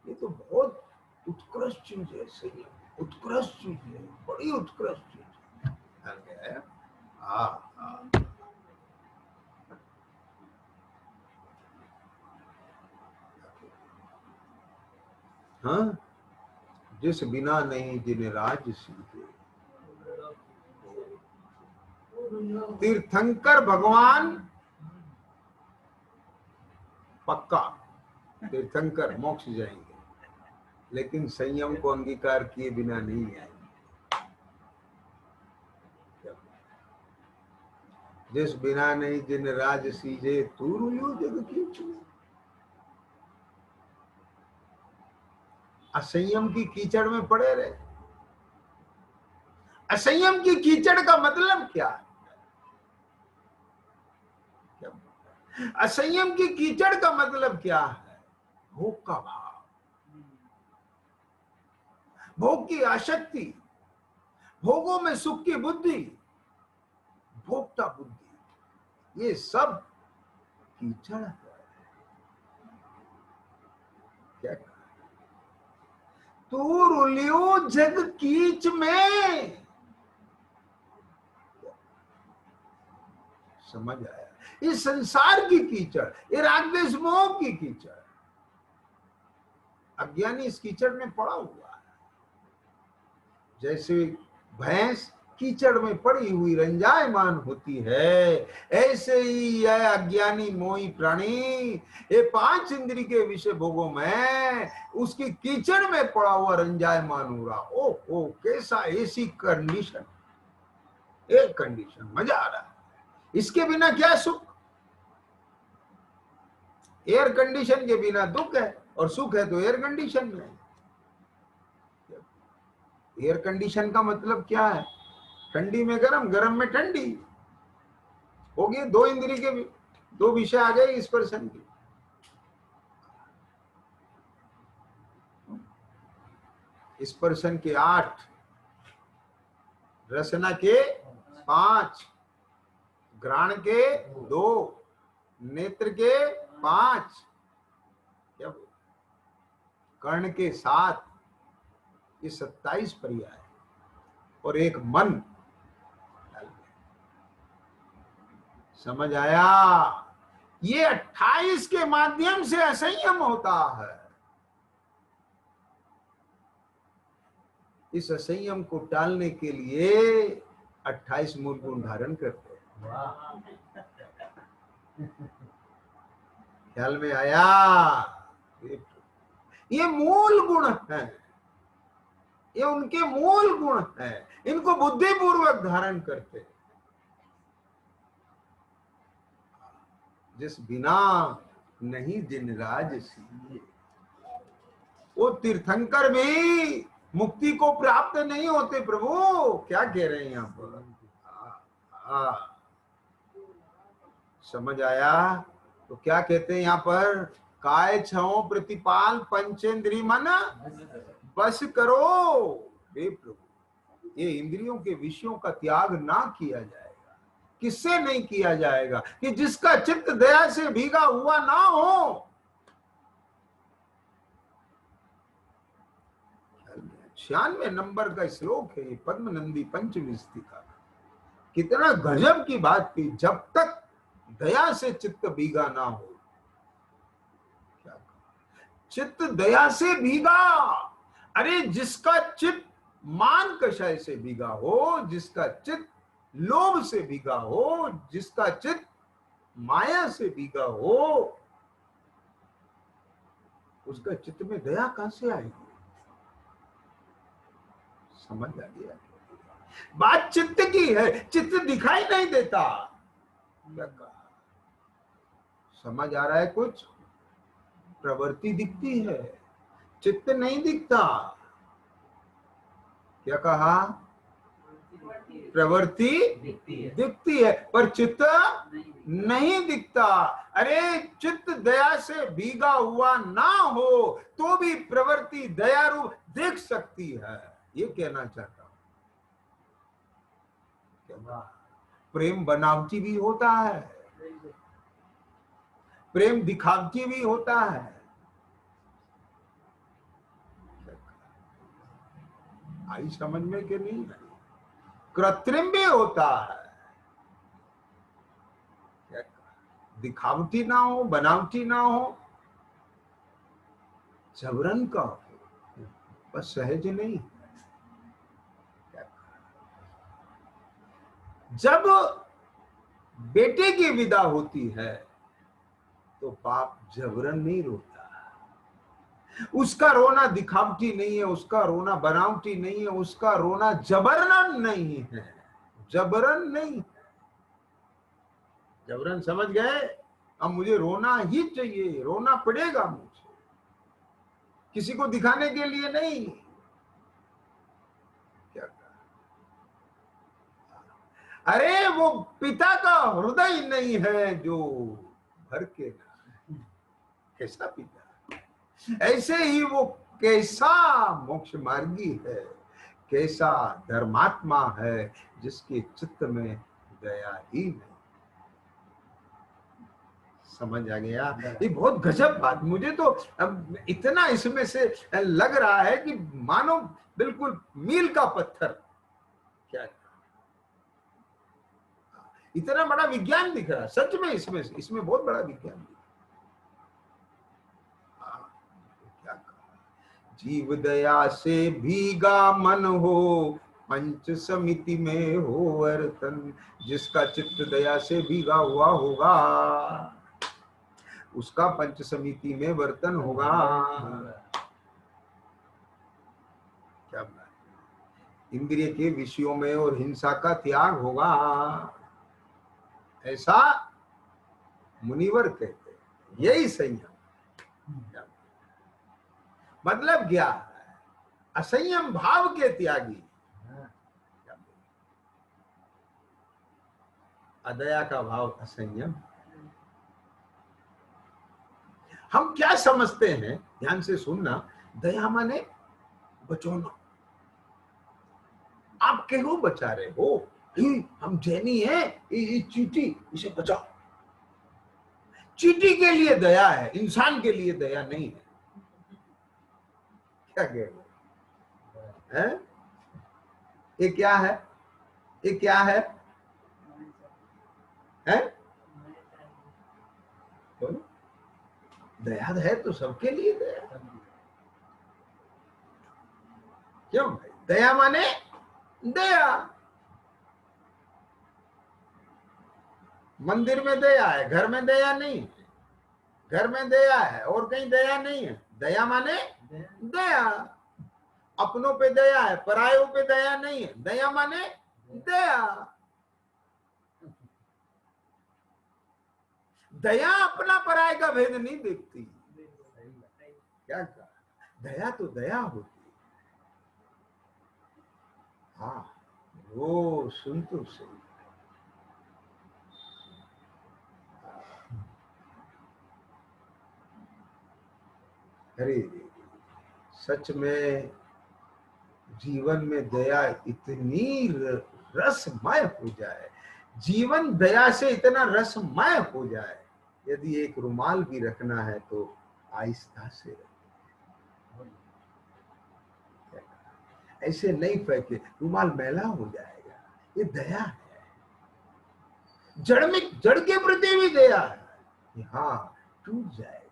ये तो बहुत उत्कृष्ट चीज है संयम, उत्कृष्ट चीज है, बड़ी उत्कृष्ट चीज है। हाँ, जिस बिना नहीं जिन राज सीखे, तीर्थंकर भगवान पक्का तीर्थंकर मोक्ष जाएंगे, लेकिन संयम को अंगीकार किए बिना नहीं आएंगे। जिस बिना नहीं जिन राज सीजे, तू रुलियो जग कीचु। असंयम की कीचड़ में पड़े रहे। असंयम की कीचड़ का मतलब क्या है? असंयम की कीचड़ का मतलब क्या है? भोग का भाव, भोग की आसक्ति, भोगों में सुख की बुद्धि, भोक्ता बुद्धि, ये सब कीचड़ है। क्या तू रुलियो जग कीच में। समझ आया? ये संसार की कीचड़, ये राग द्वेष मोह की कीचड़। अज्ञानी इस कीचड़ में पड़ा हुआ है। जैसे भैंस कीचड़ में पड़ी हुई रंजायमान होती है, ऐसे ही यह अज्ञानी मोही प्राणी ये पांच इंद्री के विषय भोगों में उसकी कीचड़ में पड़ा हुआ रंजायमान हो रहा। ओ कैसा ऐसी कंडीशन, एक कंडीशन, मजा आ रहा है। इसके बिना क्या सुख? एयर कंडीशन के बिना दुख है, और सुख है तो एयर कंडीशन में। एयर कंडीशन का मतलब क्या है? ठंडी में गर्म, गर्म में ठंडी होगी। दो इंद्री के दो विषय आ गए इस पर्सन की। इस पर्सन के 8, रसना के 5, घ्राण के 2, नेत्र के 5, कर्ण के 7, ये 27 पर्याय और एक मन। समझ आया? ये 28 के माध्यम से असंयम होता है। इस असंयम को टालने के लिए 28 मूल गुण धारण करते हैं। ख्याल में आया? ये मूल गुण है, ये उनके मूल गुण है, इनको बुद्धिपूर्वक धारण करते। जिस बिना नहीं जिन राज सीए, वो तीर्थंकर भी मुक्ति को प्राप्त नहीं होते। प्रभु क्या कह रहे हैं यहाँ पर? समझ आया? तो क्या कहते हैं यहाँ पर? काय छो प्रतिपाल पंचेंद्री मन बस करो। हे प्रभु, ये इंद्रियों के विषयों का त्याग ना किया जाएगा। किससे नहीं किया जाएगा? कि जिसका चित्त दया से भीगा हुआ ना हो। 96 नंबर का श्लोक है ये, पद्मनंदी पंचविंशति का। कितना गजब की बात थी। जब तक दया से चित्त भीगा ना हो। क्या चित्त दया से भीगा? अरे जिसका चित्त मान कषाय से भीगा हो, जिसका चित्त लोभ से भीगा हो, जिसका चित्त माया से भीगा हो, उसका चित्त में दया कहां से आएगी? समझ आ गया? बात चित्त की है, चित्त दिखाई नहीं देता। समझ आ रहा है? कुछ प्रवृत्ति दिखती है, चित्त नहीं दिखता। क्या कहा? प्रवृत्ति दिखती है पर चित्त नहीं दिखता। अरे चित्त दया से भीगा हुआ ना हो तो भी प्रवृत्ति दया रूप दिख सकती है, ये कहना चाहता हूं। प्रेम बनावटी भी होता है, प्रेम दिखावटी भी होता है। आई समझ में कि नहीं? कृत्रिम भी होता है, दिखावटी ना हो, बनावटी ना हो, जबरन का हो, बस सहज नहीं। जब बेटे की विदा होती है तो बाप जबरन नहीं रोता, उसका रोना दिखावटी नहीं है, उसका रोना बनावटी नहीं है, उसका रोना जबरन नहीं है, जबरन नहीं। जबरन समझ गए? अब मुझे रोना ही चाहिए, रोना पड़ेगा मुझे, किसी को दिखाने के लिए नहीं। क्या कहा? अरे वो पिता का हृदय नहीं है जो भर के ना, कैसा पिता? ऐसे ही वो कैसा मोक्ष मार्गी है, कैसा धर्मात्मा है जिसके चित्त में दया ही नहीं। समझ आ गया? ये बहुत गजब बात, मुझे तो अब इतना इसमें से लग रहा है कि मानो बिल्कुल मील का पत्थर। क्या इतना बड़ा विज्ञान दिख रहा है सच में, इसमें बहुत बड़ा विज्ञान दिख रहा है। क्या कहा? जीव दया से भीगा मन हो, पंच समिति में हो वर्तन। जिसका चित्त दया से भीगा हुआ होगा उसका पंच समिति में वर्तन होगा। क्या बात? इंद्रिय के विषयों में और हिंसा का त्याग होगा, ऐसा मुनिवर कहते हैं। यही संयम मतलब क्या? असंयम भाव के त्यागी। अदया का भाव असंयम। हम क्या समझते हैं, ध्यान से सुनना, दया माने बचाना। आप क्यों बचा रहे हो? हम जैनी हैं, ये चींटी, इसे बचाओ। चींटी के लिए दया है, इंसान के लिए दया नहीं है। क्या कह रहे हैं? ये क्या है? ये क्या है? हैं? दया है तो सबके लिए दया। क्यों भाई? दया माने दया। मंदिर में दया है, घर में दया नहीं है। घर में दया है और कहीं दया नहीं है। दया माने दया। अपनों पे दया है, परायों पे दया नहीं है। दया माने दया। दया अपना पराय का भेद नहीं देखती। क्या कहा? दया तो दया होती है। हाँ, वो सुन तो सही। अरे सच में जीवन में दया इतनी रसमय हो जाए, जीवन दया से इतना रसमय हो जाए, यदि एक रुमाल भी रखना है तो आहिस्ता से रखें। ऐसे नहीं फेंके, रुमाल मैला हो जाएगा। ये दया है, जड़ के प्रति भी दया है। हाँ, टूट जाएगा।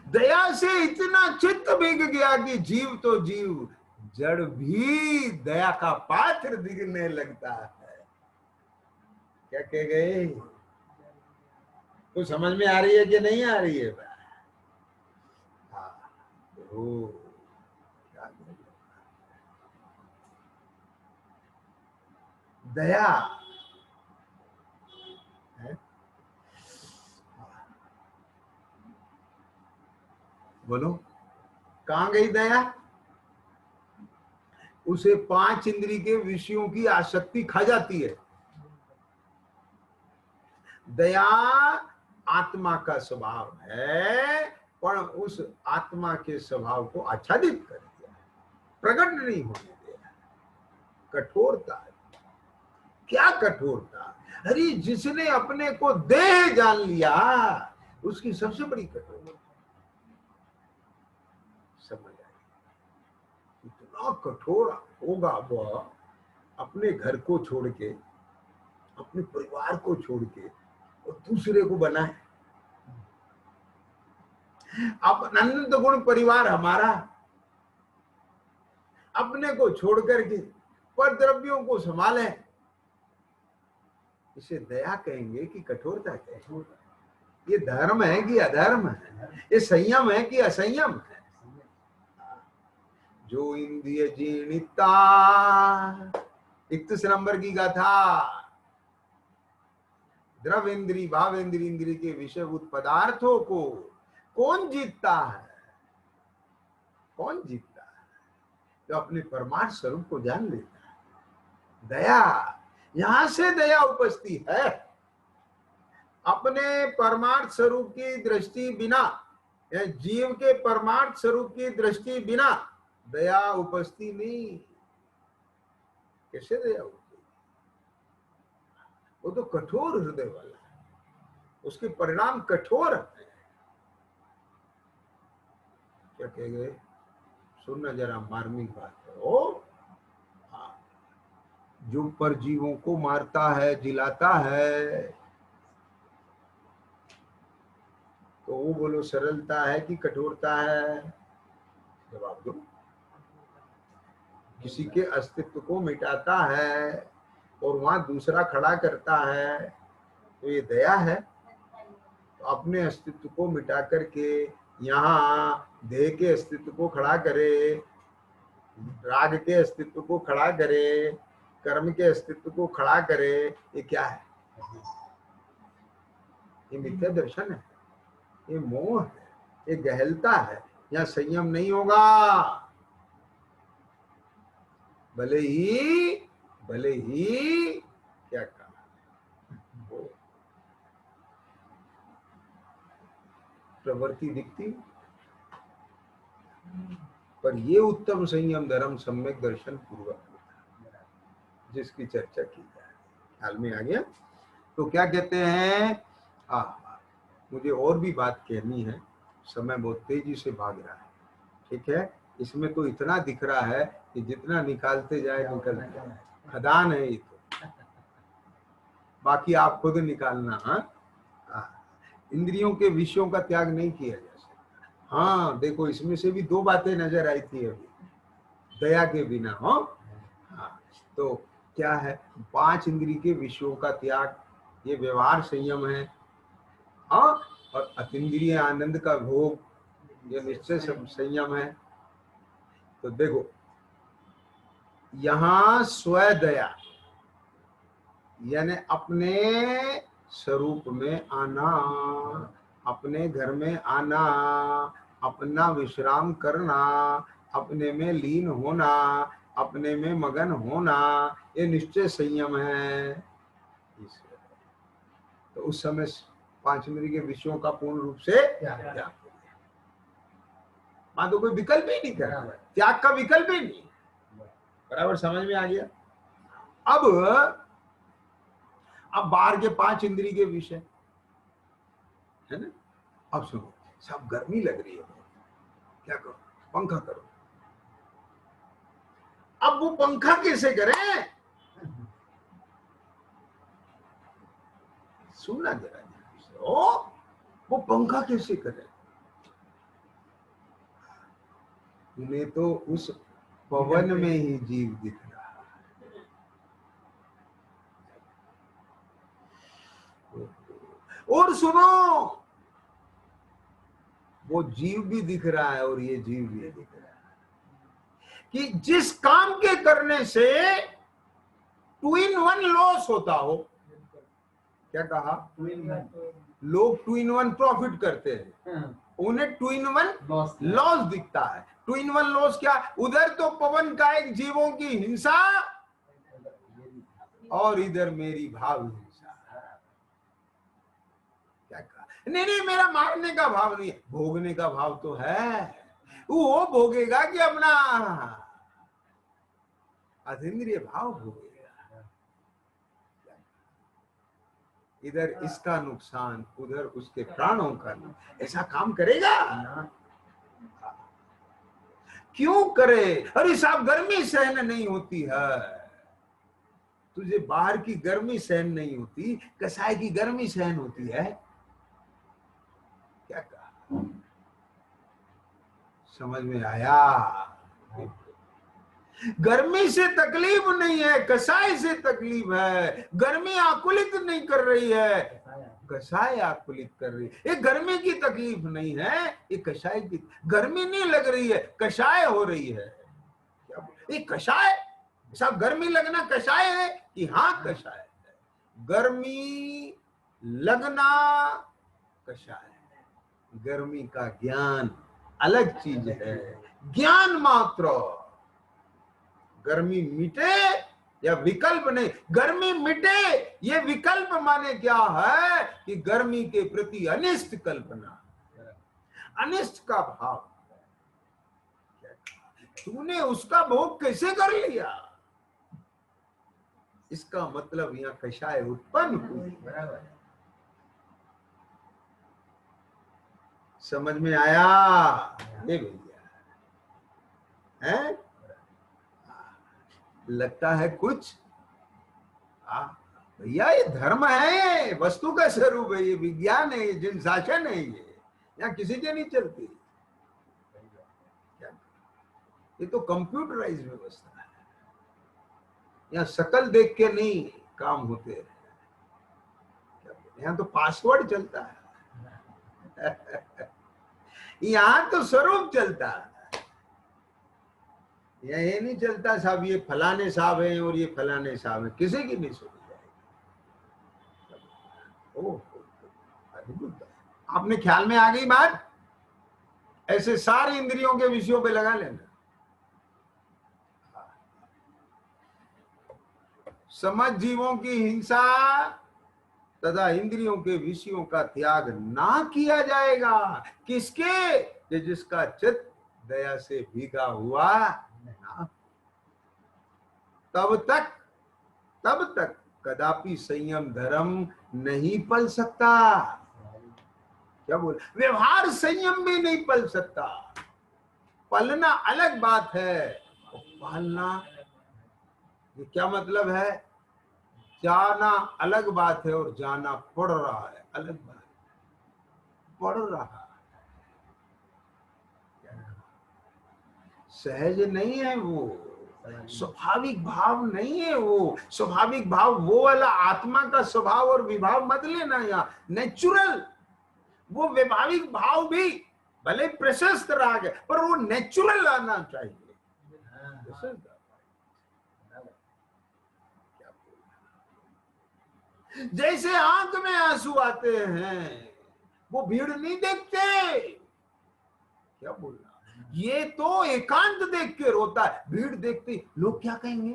दया से इतना चित्त भीग गया कि जीव तो जीव, जड़ भी दया का पात्र दिखने लगता है। क्या कह गए? तो समझ में आ रही है कि नहीं आ रही है? हाँ, ओ, क्या दया है। बोलो, कहां गई दया? उसे 5 इंद्री के विषयों की आसक्ति खा जाती है। दया आत्मा का स्वभाव है, पर उस आत्मा के स्वभाव को आच्छादित कर दिया, प्रकट नहीं होने दिया। कठोरता, क्या कठोरता? अरे जिसने अपने को देह जान लिया, उसकी सबसे बड़ी कठोरता समझ आई। इतना कठोर होगा वह, अपने घर को छोड़ के, अपने परिवार को छोड़ के और दूसरे को बनाए। अब अनंत गुण परिवार हमारा, अपने को छोड़ करके पर द्रव्यों को संभाले, इसे दया कहेंगे कि कठोरता कहेंगे? ये धर्म है कि अधर्म है? ये संयम है कि असंयम है? जो इंद्रिय जीर्णिता, 31 नंबर की गाथा। द्रव इंद्री, भाव इंद्री, इंद्री के विषयभूत पदार्थों को कौन जीतता है? कौन जीतता है? जो अपने परमार्थ स्वरूप को जान लेता है। दया, यहां से दया उपस्थित है। अपने परमार्थ स्वरूप की दृष्टि बिना, जीव के परमार्थ स्वरूप की दृष्टि बिना दया उपस्थित नहीं। कैसे दया होती? वो तो कठोर हृदय वाला है, उसके परिणाम कठोर है। क्या कह गए? सुनना जरा, मार्मिक बात है। ओ जो परजीवों को मारता है, जिलाता है, तो वो बोलो सरलता है कि कठोरता है? जवाब दो। किसी के अस्तित्व को मिटाता है और वहां दूसरा खड़ा करता है, तो ये दया है? तो अपने अस्तित्व को मिटा करके यहाँ देह के अस्तित्व को खड़ा करे, राग के अस्तित्व को खड़ा करे, कर्म के अस्तित्व को खड़ा करे, ये क्या है? ये मिथ्या दर्शन है, ये मोह है, ये गहलता है। यहाँ संयम नहीं होगा। भले ही क्या कहा, प्रवृत्ति दिखती, पर ये उत्तम संयम धर्म सम्यक दर्शन पूर्वक जिसकी चर्चा की जाए। हाल में आ गया। तो क्या कहते हैं, मुझे और भी बात कहनी है, समय बहुत तेजी से भाग रहा है। ठीक है, इसमें तो इतना दिख रहा है कि जितना निकालते जाए निकलते जाए, खदान है ये तो। बाकी आप खुद निकालना। इंद्रियों के विषयों का त्याग नहीं किया जा सकता। हाँ देखो, इसमें से भी 2 बातें नजर आई थी अभी, दया के बिना। हो हाँ, तो क्या है? 5 इंद्रिय के विषयों का त्याग, ये व्यवहार संयम है। हाँ, और अतीन्द्रिय आनंद का भोग, ये निश्चय संयम है। तो देखो, यहां स्वदया यानी अपने स्वरूप में आना, अपने घर में आना, अपना विश्राम करना, अपने में लीन होना, अपने में मगन होना, ये निश्चय संयम है। तो उस समय 5 इंद्रिय के विषयों का पूर्ण रूप से त्याग, हाँ तो कोई विकल्प ही नहीं कर, त्याग का विकल्प ही नहीं। बराबर समझ में आ गया? अब बाहर के 5 इंद्रिय के विषय है ना। अब सुनो, सब गर्मी लग रही है, क्या करो? पंखा करो। अब वो पंखा कैसे करें? सुनना जरा, वो पंखा कैसे करें? उन्हें तो उस पवन में ही जीव दिख रहा है। और सुनो, वो जीव भी दिख रहा है और ये जीव भी दिख रहा है कि जिस काम के करने से 2-in-1 लॉस होता हो, क्या कहा, लोग 2-in-1 प्रॉफिट करते हैं, उन्हें 2-in-1 लॉस दिखता है। 2-in-1 लॉस क्या, उधर तो पवन का एक जीवों की हिंसा और इधर मेरी भाव हिंसा। क्या कहा, नहीं नहीं मेरा मारने का भाव नहीं है, भोगने का भाव तो है। वो भोगेगा कि अपना अतीन्द्रिय भाव भोगेगा। इधर इसका नुकसान, उधर उसके प्राणों का नुकसान, ऐसा काम करेगा? क्यों करे? अरे साहब गर्मी सहन नहीं होती है, तुझे बाहर की गर्मी सहन नहीं होती, कसाई की गर्मी सहन होती है। क्या कहा, समझ में आया? गर्मी से तकलीफ नहीं है, कसाई से तकलीफ है। गर्मी आकुलित नहीं कर रही है, कसाई आकुलित कर रही है। ये गर्मी की तकलीफ नहीं है, ये कसाई की। गर्मी नहीं लग रही है, कसाय हो रही है। ये कसाय, सब गर्मी लगना कसाय है कि हाँ कसाय है। गर्मी लगना कसाय है, गर्मी का ज्ञान अलग चीज है। ज्ञान मात्र, गर्मी मिटे या विकल्प नहीं, गर्मी मिटे ये विकल्प माने क्या है कि गर्मी के प्रति अनिष्ट कल्पना, अनिष्ट का भाव। तूने उसका भोग कैसे कर लिया, इसका मतलब यहाँ कषाय उत्पन्न हुई। बराबर, समझ में आया? ये भैया है, लगता है कुछ भैया, ये धर्म है, वस्तु का स्वरूप है, ये विज्ञान है, ये जन शासन है, ये यहाँ किसी के नहीं चलती। ये तो कंप्यूटराइज व्यवस्था है, यहाँ शकल देख के नहीं काम होते, यहाँ तो पासवर्ड चलता है। यहाँ तो स्वरूप चलता है, ये नहीं चलता साहब ये फलाने साहब हैं और ये फलाने साहब हैं, किसी की नहीं सुनी जाएगी। ओह, आपने ख्याल में आ गई बात? ऐसे सारे इंद्रियों के विषयों पे लगा लेना। समझ जीवों की हिंसा तथा इंद्रियों के विषयों का त्याग ना किया जाएगा, किसके, कि जिसका चित्त दया से भीगा हुआ ना, तब तक कदापि संयम धर्म नहीं पल सकता। क्या बोल, व्यवहार संयम भी नहीं पल सकता। पलना अलग बात है, पालना ये क्या मतलब है? जाना अलग बात है और जाना पड़ रहा है अलग बात है। पड़ रहा है, सहज नहीं है वो, स्वाभाविक भाव नहीं है वो। स्वाभाविक भाव वो वाला आत्मा का स्वभाव और विभाव मत लेना, यहाँ नेचुरल। वो वैभाविक भाव भी भले प्रशस्त राग है, पर वो नेचुरल आना चाहिए। जैसे आंख में आंसू आते हैं, वो भीड़ नहीं देखते। क्या बोल रहा, ये तो एकांत देख के रोता है, भीड़ देखते लोग क्या कहेंगे,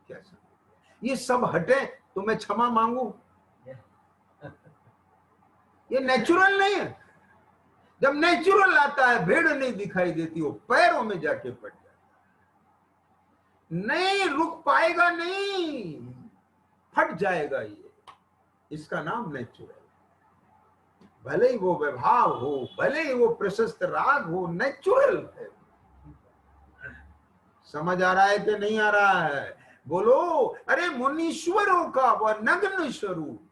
क्या ये सब हटे तो मैं क्षमा मांगू, ये नेचुरल नहीं है। जब नेचुरल आता है भीड़ नहीं दिखाई देती, वो पैरों में जाके पड़ जाता, नहीं रुक पाएगा, नहीं फट जाएगा। ये इसका नाम नेचुरल। भले ही वो व्यवहार हो, भले ही वो प्रशस्त राग हो, नेचुरल है। समझ आ रहा है कि नहीं आ रहा है? बोलो। अरे मुनीश्वरों का वह नग्न स्वरूप,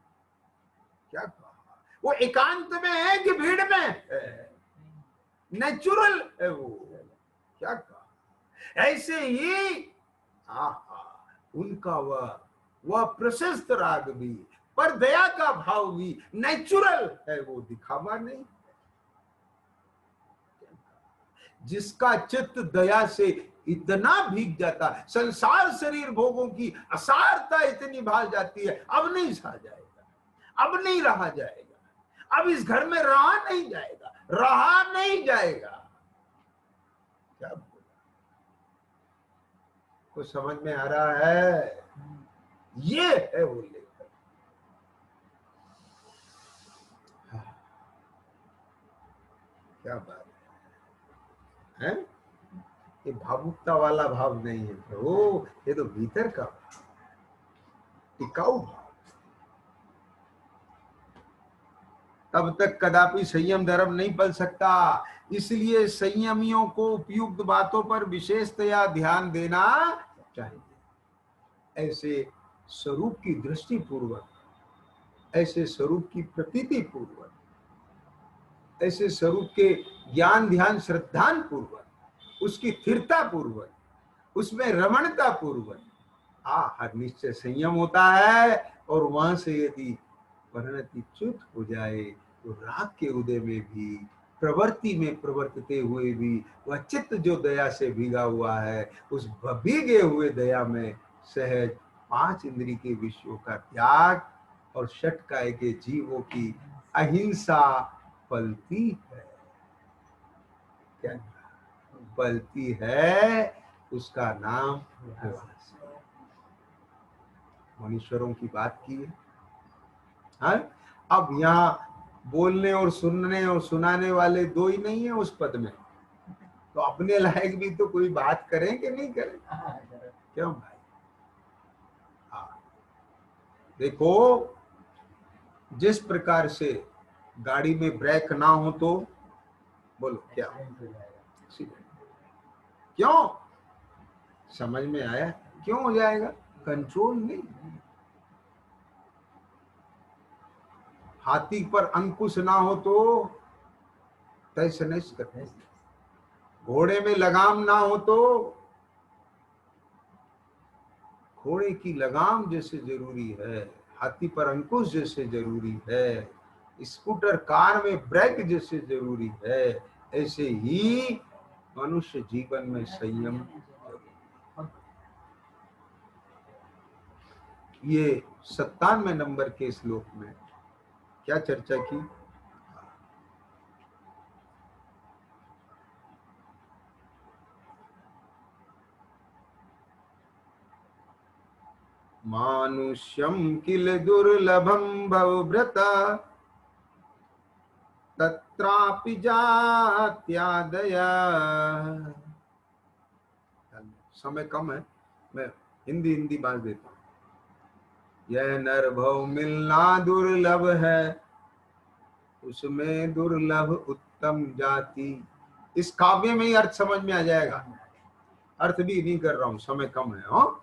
क्या कहा, वो एकांत में है कि भीड़ में है? नेचुरल है वो। क्या कहा, ऐसे ही उनका वह वह प्रशस्त राग भी, पर दया का भाव भी नेचुरल है, वो दिखावा नहीं। जिसका चित्त दया से इतना भीग जाता है, संसार शरीर भोगों की असारता इतनी भाग जाती है, अब नहीं सहा जाएगा, अब नहीं रहा जाएगा, अब इस घर में रहा नहीं जाएगा, रहा नहीं जाएगा। क्या बोला? कुछ समझ में आ रहा है? ये है वो लेकर। क्या बात है? ये भावुकता वाला भाव नहीं है प्रभु, ये तो भीतर का भाव, टिकाऊ भाव। तब तक कदापि संयम धर्म नहीं पल सकता। इसलिए संयमियों को उपयुक्त बातों पर विशेषतया ध्यान देना चाहिए। ऐसे स्वरूप की दृष्टि पूर्वक, ऐसे स्वरूप की प्रतीति पूर्वक, ऐसे स्वरूप के ज्ञान ध्यान श्रद्धान पूर्वक, उसकी स्थिरता पूर्वक, उसमें रमणता पूर्वक हर निश्चय संयम होता है। और वहां से यदि परिणति च्युत हो जाए तो राग के उदय में भी, प्रवृत्ति में प्रवर्तते हुए भी, वह चित्त जो दया से भीगा हुआ है, उस भीगे हुए दया में सहज 5 इंद्रिय के विषयों का त्याग और षटकाय के जीवों की अहिंसा पलती है। क्या पलती है? उसका नाम मनुष्यरों की बात की है। हाँ? अब यहाँ बोलने और सुनने और सुनाने वाले दो ही नहीं है उस पद में, तो अपने लायक भी तो कोई बात करें कि नहीं करें? क्यों भाई? हाँ, देखो, जिस प्रकार से गाड़ी में ब्रेक ना हो तो बोलो क्या, क्यों? समझ में आया? क्यों हो जाएगा? कंट्रोल नहीं। हाथी पर अंकुश ना हो तो तैस नैस करते, घोड़े में लगाम ना हो तो, घोड़े की लगाम जैसे जरूरी है, हाथी पर अंकुश जैसे जरूरी है, स्कूटर कार में ब्रेक जैसे जरूरी है, ऐसे ही मनुष्य जीवन में संयम। ये 97 नंबर के श्लोक में क्या चर्चा की? मानुष्यम किल दुर्लभम भवभृता तत्रापि जात्यादया। समय कम है, मैं हिंदी बात देता हूँ। यह नरभव मिलना दुर्लभ है, उसमें दुर्लभ उत्तम जाति। इस काव्य में ही अर्थ समझ में आ जाएगा, अर्थ भी नहीं कर रहा हूं, समय कम है। हो,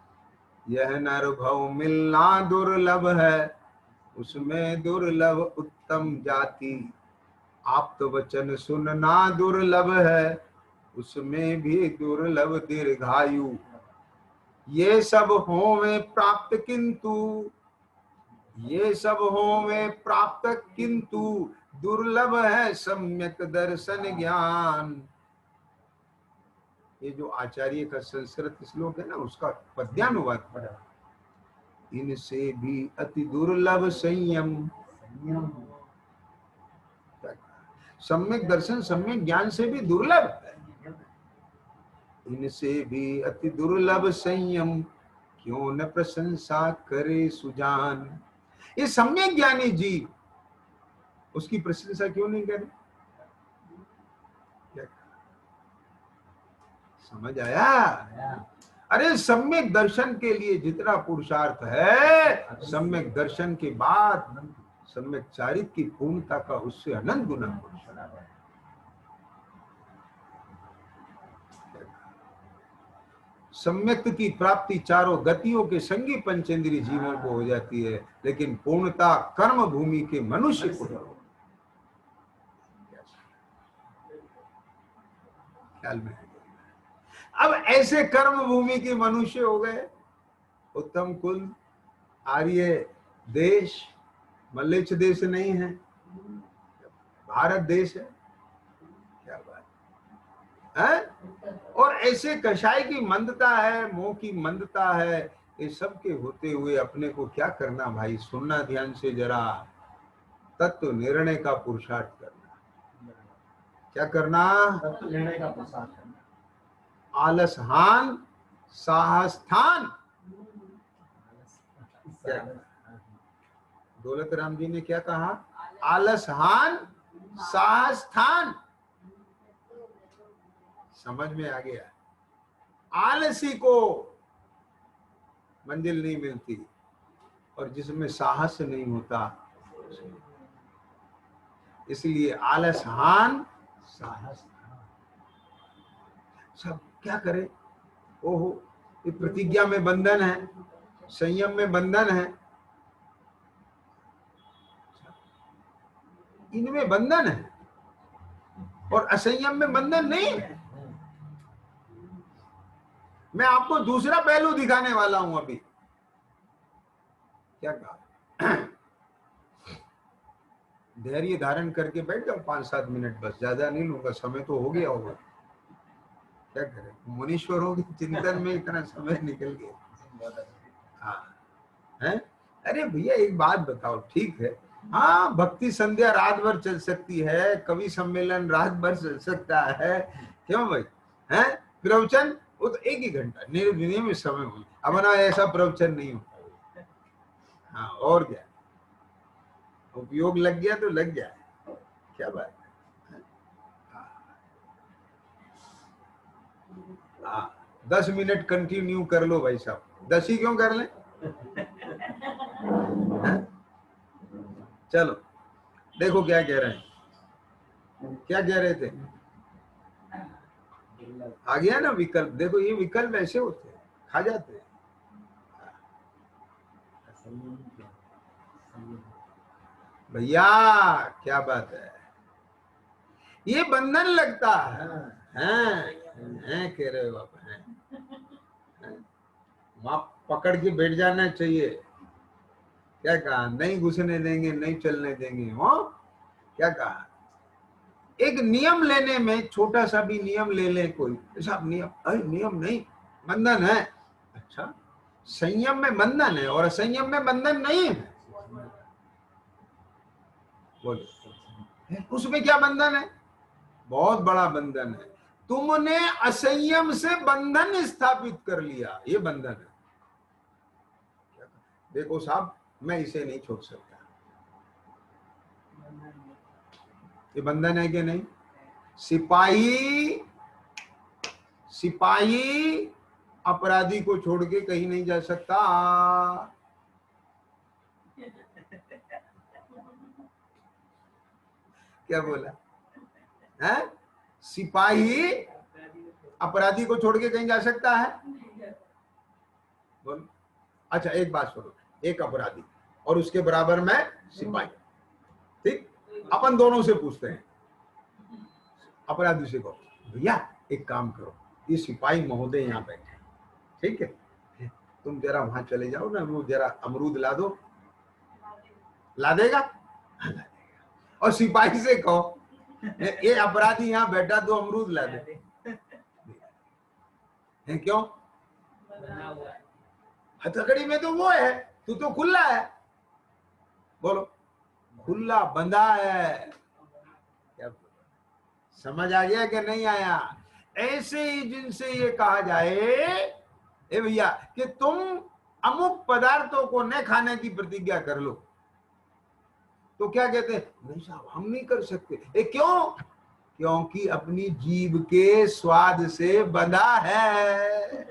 यह नरभव मिलना दुर्लभ है, उसमें दुर्लभ उत्तम जाति। आप तो वचन सुनना दुर्लभ है, उसमें भी दुर्लभ दीर्घायु। ये सब होवे प्राप्त किंतु, ये सब होवे प्राप्त किंतु दुर्लभ है सम्यक दर्शन ज्ञान। ये जो आचार्य का संस्कृत श्लोक है ना, उसका पद्यानुवाद पढ़ा। इनसे भी अति दुर्लभ संयम। सम्यक दर्शन सम्यक ज्ञान से भी दुर्लभ है। इनसे भी अति दुर्लभ संयम, क्यों न प्रशंसा करे सुजान। ये सम्यक ज्ञानी जीव, उसकी प्रशंसा क्यों नहीं करे? समझ आया? अरे सम्यक दर्शन के लिए जितना पुरुषार्थ है, सम्यक दर्शन के बाद सम्यक चारित्र की पूर्णता का उससे अनंत गुना पुरुषार्थ है। सम्यक की प्राप्ति चारों गतियों के संगी पंचेंद्रिय जीवों को हो जाती है, लेकिन पूर्णता कर्म भूमि के मनुष्य को। ख्याल में? अब ऐसे कर्म भूमि के मनुष्य हो गए उत्तम कुल, आर्य देश मलेच्छ देश नहीं है, भारत देश है। क्या बात है? और ऐसे कषाय की मंदता है, मोह की मंदता है, ये सब के होते हुए अपने को क्या करना भाई? सुनना ध्यान से जरा, तत्व निर्णय का पुरुषार्थ करना। क्या करना? तत्व निर्णय का पुरुषार्थ करना। आलसहान साहस्थान। दौलत राम जी ने क्या कहा? आलसहान साहस्थान। समझ में आ गया? आलसी को मंजिल नहीं मिलती, और जिसमें साहस नहीं होता, इसलिए आलसहान साहस। सब क्या करे? ओहो, ये प्रतिज्ञा में बंधन है, संयम में बंधन है, इनमें बंधन है, और असंयम में बंधन नहीं है। मैं आपको दूसरा पहलू दिखाने वाला हूं अभी। क्या कहा? धैर्य धारण करके बैठ जाओ 5-7 मिनट, बस, ज्यादा नहीं लूंगा, समय तो हो गया होगा। क्या करें, मुनीश्वर हो गए, चिंतन में इतना समय निकल गया। हाँ है? अरे भैया एक बात बताओ, ठीक है, हाँ भक्ति संध्या रात भर चल सकती है, कवि सम्मेलन रात भर चल सकता है, क्यों भाई? है प्रवचन वो तो 1 ही घंटा नियमित समय हो, अब ना ऐसा प्रवचन नहीं होता। हाँ, और क्या, उपयोग लग गया तो लग गया, क्या बात है? हाँ 10 मिनट कंटिन्यू कर लो भाई साहब, 10 ही क्यों कर लें? चलो देखो क्या कह रहे हैं, क्या कह रहे थे? आ गया ना विकल्प। देखो ये विकल्प ऐसे होते हैं, खा जाते हैं। भैया क्या बात है, ये बंधन लगता है, हैं कह रहे हो आप? वहां पकड़ के बैठ जाना चाहिए। क्या कहा? नहीं घुसने देंगे, नहीं चलने देंगे। हो क्या कहा? एक नियम लेने में, छोटा सा भी नियम ले ले कोई, ऐसा नियम, अरे नियम नहीं, बंधन है। अच्छा, संयम में बंधन है और असंयम में बंधन नहीं है। बोलो, उसमें क्या बंधन है? बहुत बड़ा बंधन है। तुमने असंयम से बंधन स्थापित कर लिया, ये बंधन है। देखो साहब, मैं इसे नहीं छोड़ सकता, ये बंधन है कि नहीं? सिपाही अपराधी को छोड़ के कहीं नहीं जा सकता। क्या बोला है? सिपाही अपराधी को छोड़ के कहीं जा सकता है? बोल। अच्छा एक बात सुनो, एक अपराधी और उसके बराबर में सिपाही, ठीक? अपन दोनों से पूछते हैं, अपराधी से कहो, भैया एक काम करो, ये सिपाही महोदय यहाँ बैठे, ठीक है, तुम जरा वहां चले जाओ ना, वो जरा अमरूद ला दो। ला देगा? ला देगा। और सिपाही से कहो, ये अपराधी यहाँ बैठा, तो अमरूद ला दे। है क्यों? हथकड़ी में तो वो है, तू तो खुला है। बोलो, खुला बंधा है। क्या समझ आ गया कि नहीं आया? ऐसे ही जिनसे ये कहा जाए, ए भैया कि तुम अमुक पदार्थों को न खाने की प्रतिज्ञा कर लो, तो क्या कहते हैं? नहीं साहब हम नहीं कर सकते। क्यों? क्योंकि अपनी जीभ के स्वाद से बंधा है।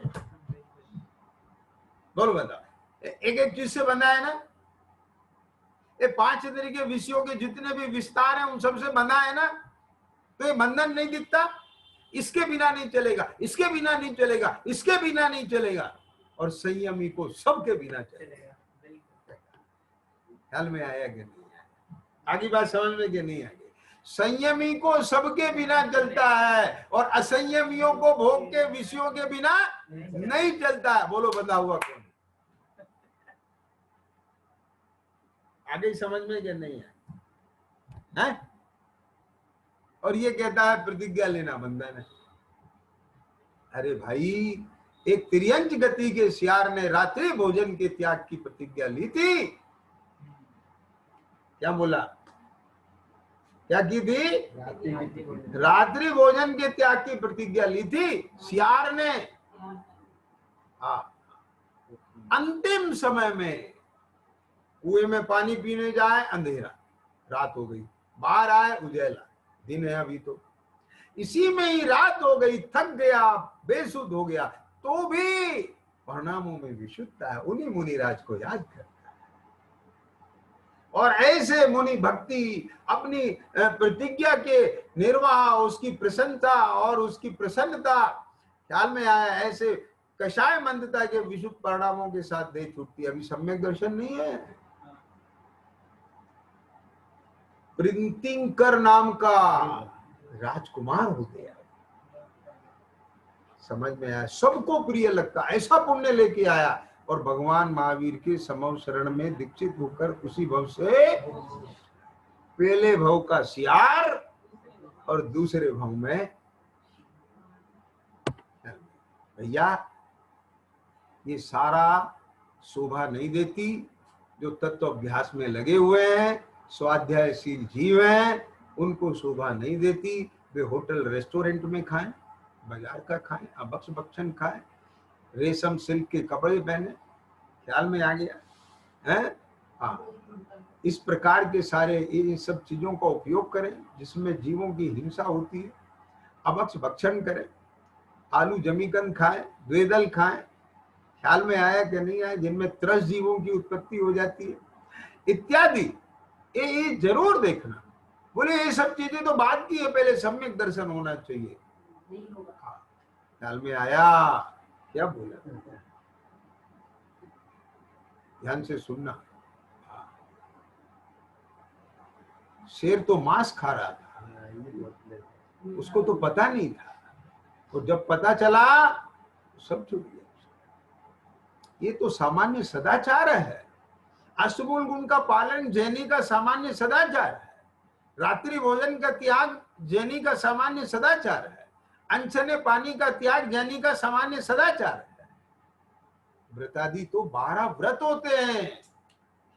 बोलो बता, एक एक चीज से बंधा है ना? ये 5 इंद्रिय के विषयों के जितने भी विस्तार हैं उन सबसे बंधा है ना? तो ये बंधन नहीं दिखता, इसके बिना नहीं चलेगा, इसके बिना नहीं चलेगा, इसके बिना नहीं चलेगा, और संयमी को सबके बिना चलेगा। ख्याल में आया कि नहीं आया? आगे बात समझ में कि नहीं आई? संयमी को सबके बिना चलता है और असंयमियों को भोग के विषयों के बिना नहीं चलता है। बोलो बंधा हुआ कौन? आगे समझ में कि नहीं है? और ये कहता है प्रतिज्ञा लेना बंधन है। अरे भाई, एक तिर्यंच गति के सियार ने रात्रि भोजन के त्याग की प्रतिज्ञा ली थी। क्या बोला? क्या की थी? रात्रि भोजन के त्याग की प्रतिज्ञा ली थी सियार ने। अंतिम समय में कुएं में पानी पीने जाए, अंधेरा, रात हो गई, बाहर आए, उजेला, दिन है अभी तो। इसी में ही रात हो गई, थक गया, बेसुध हो गया, तो भी परिणामों में विशुद्धता है, उन्हीं मुनिराज को याद करता है। और ऐसे मुनि भक्ति अपनी प्रतिज्ञा के निर्वाह, उसकी प्रशंसा और उसकी प्रसन्नता ख्याल में आया, ऐसे कषाय मंदता के विशुद्ध परिणामों के साथ दे छूटती। अभी सम्यक दर्शन नहीं है। प्रिंटिंग कर नाम का राजकुमार हो गया, समझ में आया, सबको प्रिय लगता, ऐसा पुण्य लेके आया। और भगवान महावीर के समव शरण में दीक्षित होकर उसी भव से पहले भव का सियार और दूसरे भव में भैया, ये सारा शोभा नहीं देती। जो तत्व अभ्यास में लगे हुए हैं, स्वाध्यायशील जीव हैं, उनको शोभा नहीं देती। वे होटल रेस्टोरेंट में खाएं, बाजार का खाएं, अभक्ष भक्षण खाएं, रेशम सिल्क के कपड़े पहने, ख्याल में आ गया है? हाँ, इस प्रकार के सारे इन सब चीजों का उपयोग करें जिसमें जीवों की हिंसा होती है, अभक्ष भक्षण करें, आलू जमीकंद खाएं, द्वेदल खाएं, ख्याल में आया कि नहीं आया, जिनमें त्रस जीवों की उत्पत्ति हो जाती है इत्यादि। ये जरूर देखना। बोले ये सब चीजें तो बात की है, पहले सम्यक दर्शन होना चाहिए। ख्याल में आया? क्या बोला? ध्यान से सुनना। शेर तो मांस खा रहा था, उसको तो पता नहीं था, और जब पता चला सब छूट गया। ये तो सामान्य सदाचार है। अष्टमूल गुण का पालन जैनी का सामान्य सदाचार है। रात्रि भोजन का त्याग जैनी का सामान्य सदाचार है। अनछने पानी का त्याग जैनी का सामान्य सदाचार है। व्रतादि तो 12 व्रत होते हैं,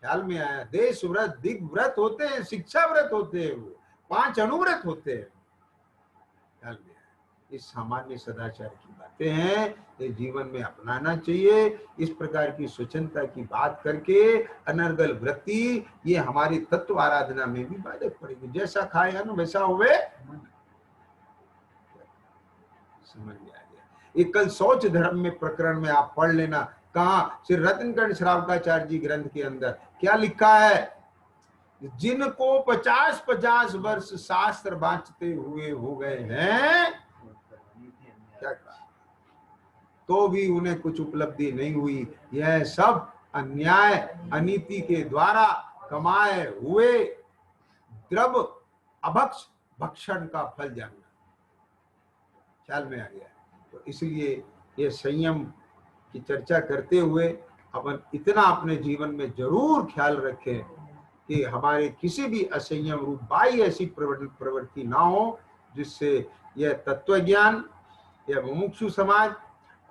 ख्याल में आया? देश व्रत, दिग व्रत होते हैं, शिक्षा व्रत होते हैं, वो 5 अनुव्रत होते हैं, ख्याल में आया? इस सामान्य सदाचार की बातें हैं, ये जीवन में अपनाना चाहिए। इस प्रकार की स्वच्छता की बात करके अनर्गल वृत्ति, ये हमारी तत्व आराधना में भी बाधक पड़ेगी। जैसा खाए अन्न वैसा हुए, समझ में आ गया? ये कल शौच धर्म में प्रकरण में आप पढ़ लेना, कहा श्री रत्नकंठ श्रावकाचार्य जी ग्रंथ के अंदर क्या लिखा है? जिनको 50-50 वर्ष शास्त्र बांचते हुए हो गए हैं, क्या कहा, तो भी उन्हें कुछ उपलब्धि नहीं हुई। यह सब अन्याय अनीति के द्वारा कमाए हुए द्रव्य अभक्ष भक्षण का फल जानना, ख्याल में आ गया? तो इसलिए ये संयम की चर्चा करते हुए अपन इतना अपने जीवन में जरूर ख्याल रखें कि हमारे किसी भी असंयम रूप बाह्य ऐसी प्रवृत्ति ना हो जिससे यह तत्व ज्ञान या मुमुक्षु समाज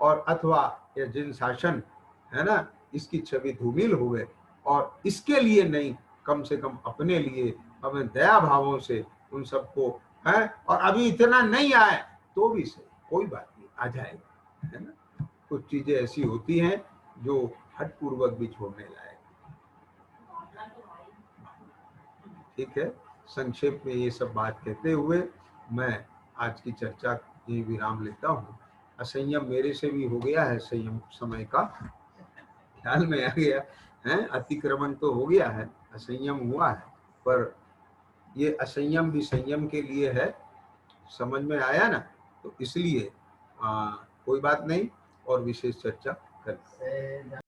और अथवा यह जिन शासन है ना, इसकी छवि धूमिल हो गए। और इसके लिए नहीं, कम से कम अपने लिए हमें दया भावों से उन सबको है, और अभी इतना नहीं आए तो भी सही, कोई बात नहीं, आ जाएगा, है ना? कुछ चीजें ऐसी होती हैं जो हठपूर्वक भी छोड़ने लायक। ठीक है, संक्षेप में ये सब बात कहते हुए मैं आज की चर्चा की विराम लेता हूँ। असंयम मेरे से भी हो गया है, संयम समय का ख्याल में आ गया है, अतिक्रमण तो हो गया है, असंयम हुआ है, पर ये असंयम भी संयम के लिए है, समझ में आया ना? तो इसलिए कोई बात नहीं, और विशेष चर्चा करते हैं।